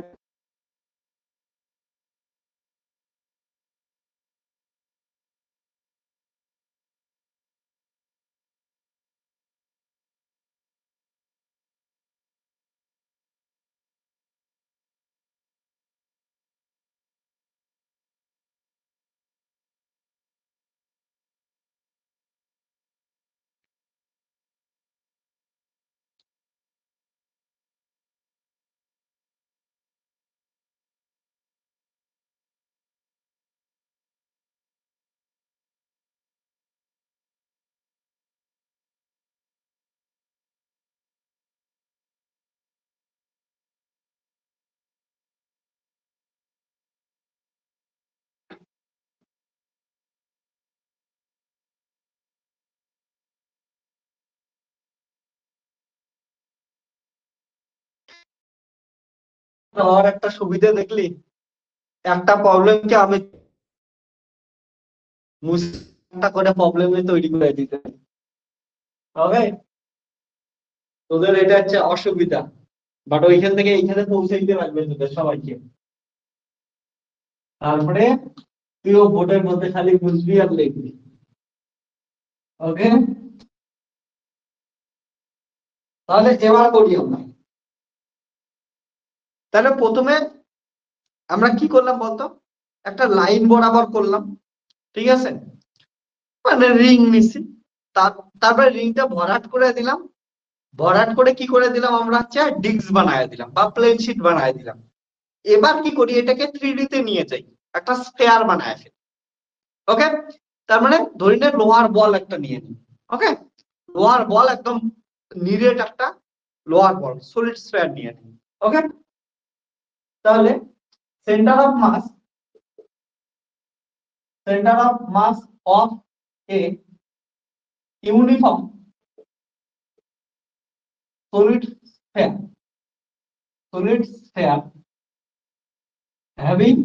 আর একটা সুবিধা দেখলি, একটা প্রবলেমকে আমি একটা করে প্রবলেম তৈরি করে দিতে হবে। তোদের এটা হচ্ছে অসুবিধা, বাট ওইখান থেকে এইখানে পৌঁছে দিতে লাগবে তোদের সবাইকে। তারপরে তুইও বোর্ডের মধ্যে খালি বুঝবি আর লিখবি। ওকে, তাহলে এবার করি আমরা। তাহলে প্রথমে আমরা কি করলাম বলতো, একটা লাইন বরাবর করলাম, ঠিক আছে, মানে রিং নিছি। তারপরে রিংটা ভরাট করে দিলাম। ভরাট করে কি করে দিলাম আমরা, হচ্ছে ডিস্ক বানায় দিলাম বা প্লেন শিট বানায় দিলাম। এবার কি করি, এটাকে 3D তে নিয়ে যাই, একটা স্ফেয়ার বানায় ফেলি। ওকে, তার মানে ধরি নে লোহার বল একটা নিয়ে নিই। ওকে, লোহার বল একদম নিরেট একটা লোহার বল, সলিড স্ফেয়ার নিয়ে নিই। ওকে, তাহলে centre of mass, centre of mass of a uniform solid sphere, solid sphere having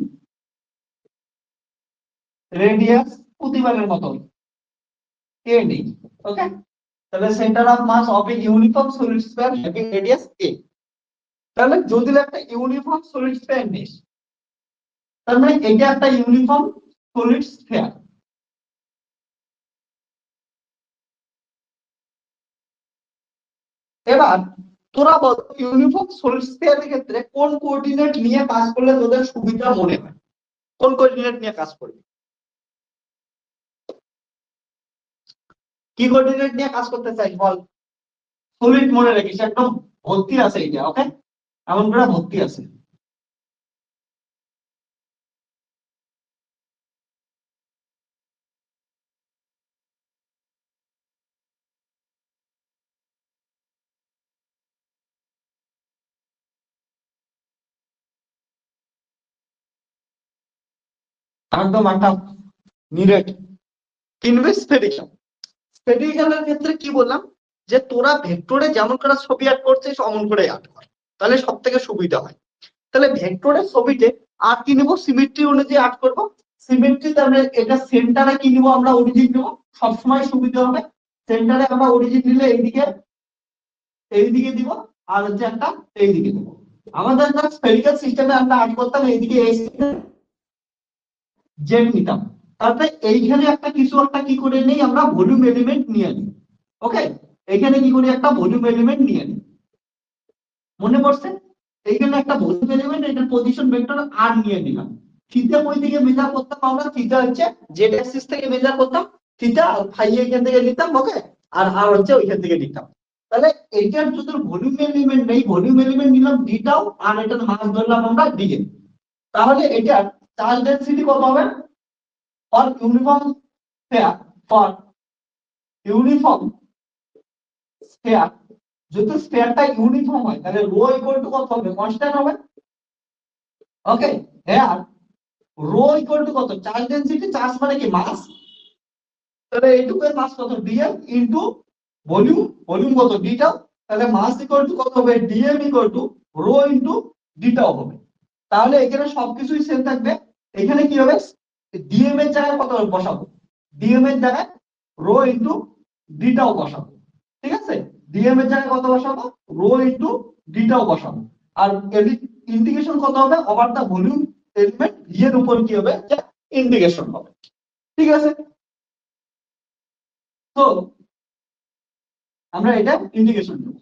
radius প্রতিবারের মতো kd। ওকে, তাহলে centre of mass of a uniform solid sphere having radius a। তাহলে যদি একটা uniform solid sphere নিস, তার মানে এটা একটা ইউনিফর্ম সলিড স্ফিয়ার। এবার তোরা বল ইউনিফর্ম সলিড স্ফিয়ারের ক্ষেত্রে কোন কোঅর্ডিনেট নিয়ে কাজ করলে তোদের সুবিধা মনে হয়? কোন কোঅর্ডিনেট নিয়ে কাজ করবি? কি কোঅর্ডিনেট নিয়ে কাজ করতে চাই বল? সলিড মনে রাখিস, একদম ভর্তি আছে এটা, ওকে? এমন করে ভর্তি আছে। একদম একটা নিরেট কিনবে স্ফেরিক্যাল। স্ফেরিক্যালের ক্ষেত্রে কি বললাম, যে তোরা ভেক্টরে যেমন করে ছবি আর্ট করছিস অমন করে আর্ট কর, তাহলে সব থেকে সুবিধা হয়। তাহলে ভেক্টরের ছবিতে আর কি নিব, সিমেট্রি অনুযায়ী আর্ট করব। সিমেট্রিতে আমরা এটা সেন্টারে কি নিব, আমরা অরিজিন নিব, সবসময় সুবিধা হবে। সেন্টারে আমরা অরিজিন নিলে এইদিকে দিব, আর হচ্ছে একটা এইদিকে দিব। আমাদের স্ফেরিক্যাল সিস্টেমে আমরা আর্ট করতাম এইদিকে জেড নিতাম। তারপরে এইখানে একটা কিছু একটা কি করে নেই, আমরা ভলিউম এলিমেন্ট নিয়ে নিই। ওকে, এখানে কি করি, একটা ভলিউম এলিমেন্ট নিয়ে নিই। মনে পড়ছে? এইখানে একটা ভলিউম এলিমেন্ট, এটা পজিশন ভেক্টর আর নিয়ে নিলাম। থিটা কই থেকে মেজার করতাম আমরা? থিটা হচ্ছে জেড অ্যাক্সিস থেকে মেজার করতাম, থিটা ফাই এখান থেকে নিতাম, ওকে? আর আর হচ্ছে ওইখান থেকে নিতাম। তাহলে এইটার যদি ভলিউম এলিমেন্ট নেই, ভলিউম এলিমেন্ট নিলাম ডিটাও, আর এটার মান ধরলাম আমরা ডিএম। তাহলে এটার চার্জ ডেনসিটি কত হবে? For uniform sphere, for uniform sphere, যদি স্ফিয়ারটা ইউনিফর্ম হয় তাহলে রো ইকুয়াল টু কত হবে? কনস্ট্যান্ট হবে। ওকে, হ্যাঁ, রো ইকুয়াল টু কত? চার্জ ডেনসিটি, চার্জ মানে কি মাস, তাহলে এইটুকুর মাস কত? ডিএম ইনটু ভলিউম, ভলিউম কত? ডিটাও। তাহলে মাস ইকুয়াল টু কত হবে? Dm equal to rho into d tau হবে। তাহলে এখানে সবকিছুই সেম থাকবে। এখানে কি হবে? ডিএম এর জায়গায় কত বসাবো? ডিএম এর জায়গায় রো ইনটু ডিটাও বসাবো। ঠিক আছে, ডিএম এর জায়গায় কত বসাবো? রো ইনটু ডিটাও বসাবো। আর ইন্টিগ্রেশন কত হবে? Over the volume element V এর উপর কি হবে? ইন্টিগ্রেশন হবে। ঠিক আছে, তো আমরা এটা ইন্টিগ্রেশন করব।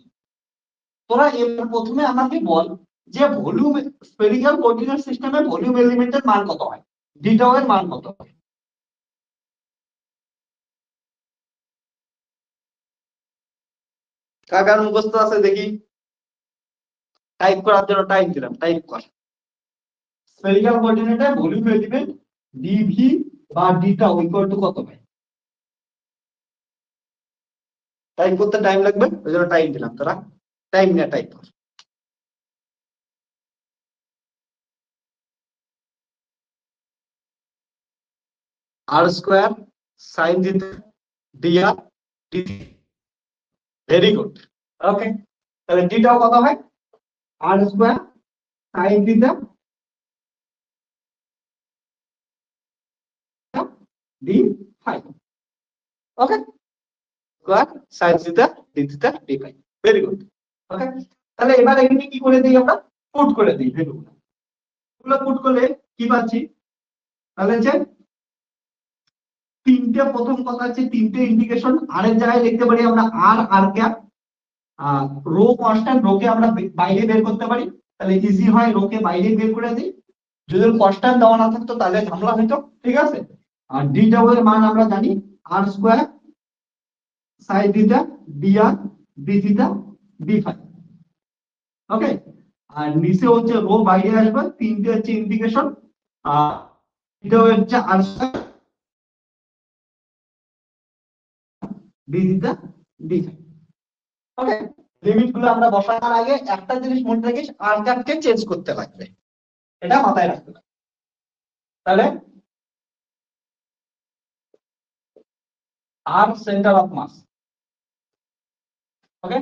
তোরা এবার প্রথমে আমাকে বল যে ভলিউম স্ফেরিক্যাল কোঅর্ডিনেট সিস্টেমে ভলিউম এলিমেন্টের মান কত হয়, ডিটাও এর মান কত হয়? কার কার মুখস্থ আছে দেখি? টাইপ করার জন্য টাইম দিলাম, টাইপ কর। স্ফেরিক্যাল কোঅর্ডিনেটে ভলিউম এলিমেন্ট ডিভি বা ডিটাও ইকুয়াল টু কত হয়? টাইপ করতে টাইম লাগবে, ওই জন্য টাইম দিলাম, তোরা টাইম নিয়ে টাইপ কর। আর স্কোয়ার সাইন দিতে dr d. Very good, okay. তাহলে ডিটাও কত হয়? আর স্কোয়ার সাইন দিতে d phi. Okay, square sine দিতে d theta d phi. Very good, okay. তাহলে এবার এখানে কি করে দিই, আমরা পুট করে দিই ভ্যালুগুলো। পুট করলে কি পাচ্ছি? তাহলে যে তিনটে, প্রথম কথা হচ্ছে তিনটে ইন্টিগ্রেশন। আর এর জায়গায় লিখতে পারি আমরা আর আর ক্যাপ, রো কনস্ট্যান্ট, রোকে আমরা বাইরে বের করতে পারি, তাহলে ইজি হয়, রোকে বাইরে বের করে দিই। যদি কনস্ট্যান্ট দেওয়া না থাকতো তাহলে ঝামেলা হইতো। ঠিক আছে, আর ডি ডাবল এর মান আমরা জানি আর স্কোয়ার সাই থিটা ডি আর ডি থিটা ডি ফাই। ওকে, আর নিচে হচ্ছে রো বাইরে আসবে, তিনটে হচ্ছে ইন্টিগ্রেশন, আর এটা হচ্ছে r square d theta d phi. Okay, limit গুলো আমরা বসানোর আগে একটা জিনিস মনে রাখিস, আর ক্যাপকে চেঞ্জ করতে লাগবে, এটা মাথায় রাখতে হবে। তাহলে r centre of mass, okay,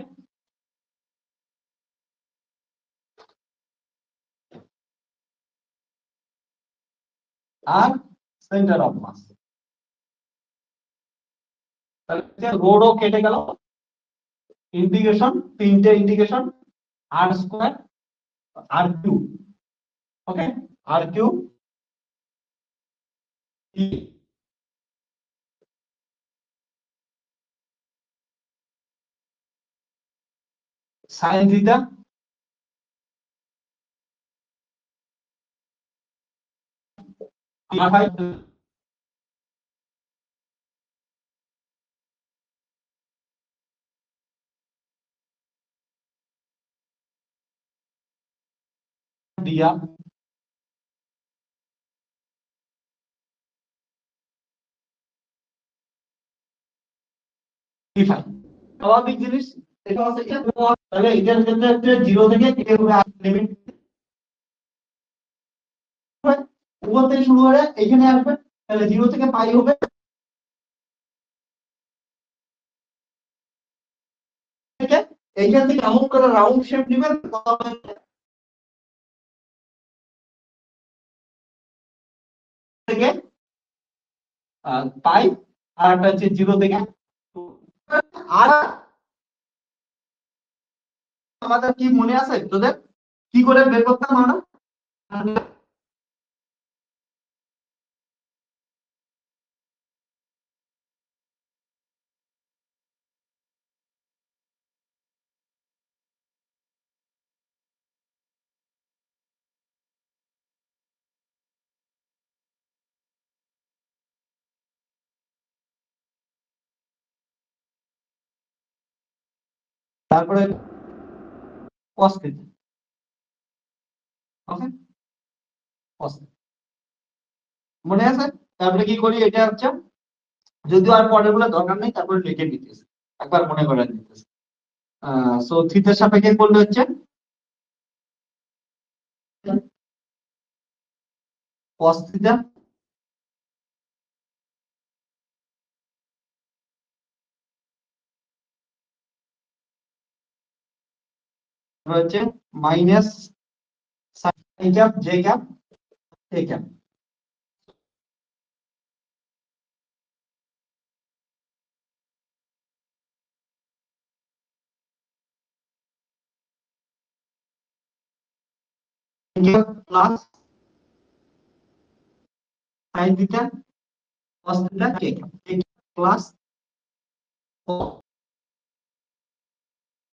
r centre of mass. তাহলে রোডও কেটে গেল, ইন্টিগ্রেশন, তিনটে integration, r square r cube, okay, r cube sine theta দিয়া স্বাভাবিক জিনিস। এটা হচ্ছে তাহলে এটার ক্ষেত্রে হচ্ছে 0 থেকে লিমিট উপর থেকে শুরু করে এখানে আসবে, তাহলে 0 থেকে পাই হবে এইখান থেকে এমন করে রাউন্ড শেপ নেবেন থেকে পাই, আর একটা হচ্ছে 0 থেকে আর আমাদের কি মনে আছে তোদের কি করে বের করতাম আমরা? তারপরে cos theta, ওকে cos theta। মনে আছে? তারপরে কি করি, এটা হচ্ছে যদিও আর পরের গুলো দরকার নেই, তারপরে লিখে দিতেছে, একবার মনে করে দিতেছে। সো থিটার সাপেক্ষে করলে হচ্ছে cos theta হচ্ছে minus sine cap j cap a cap. Plus sine theta cos theta কে ক্লাস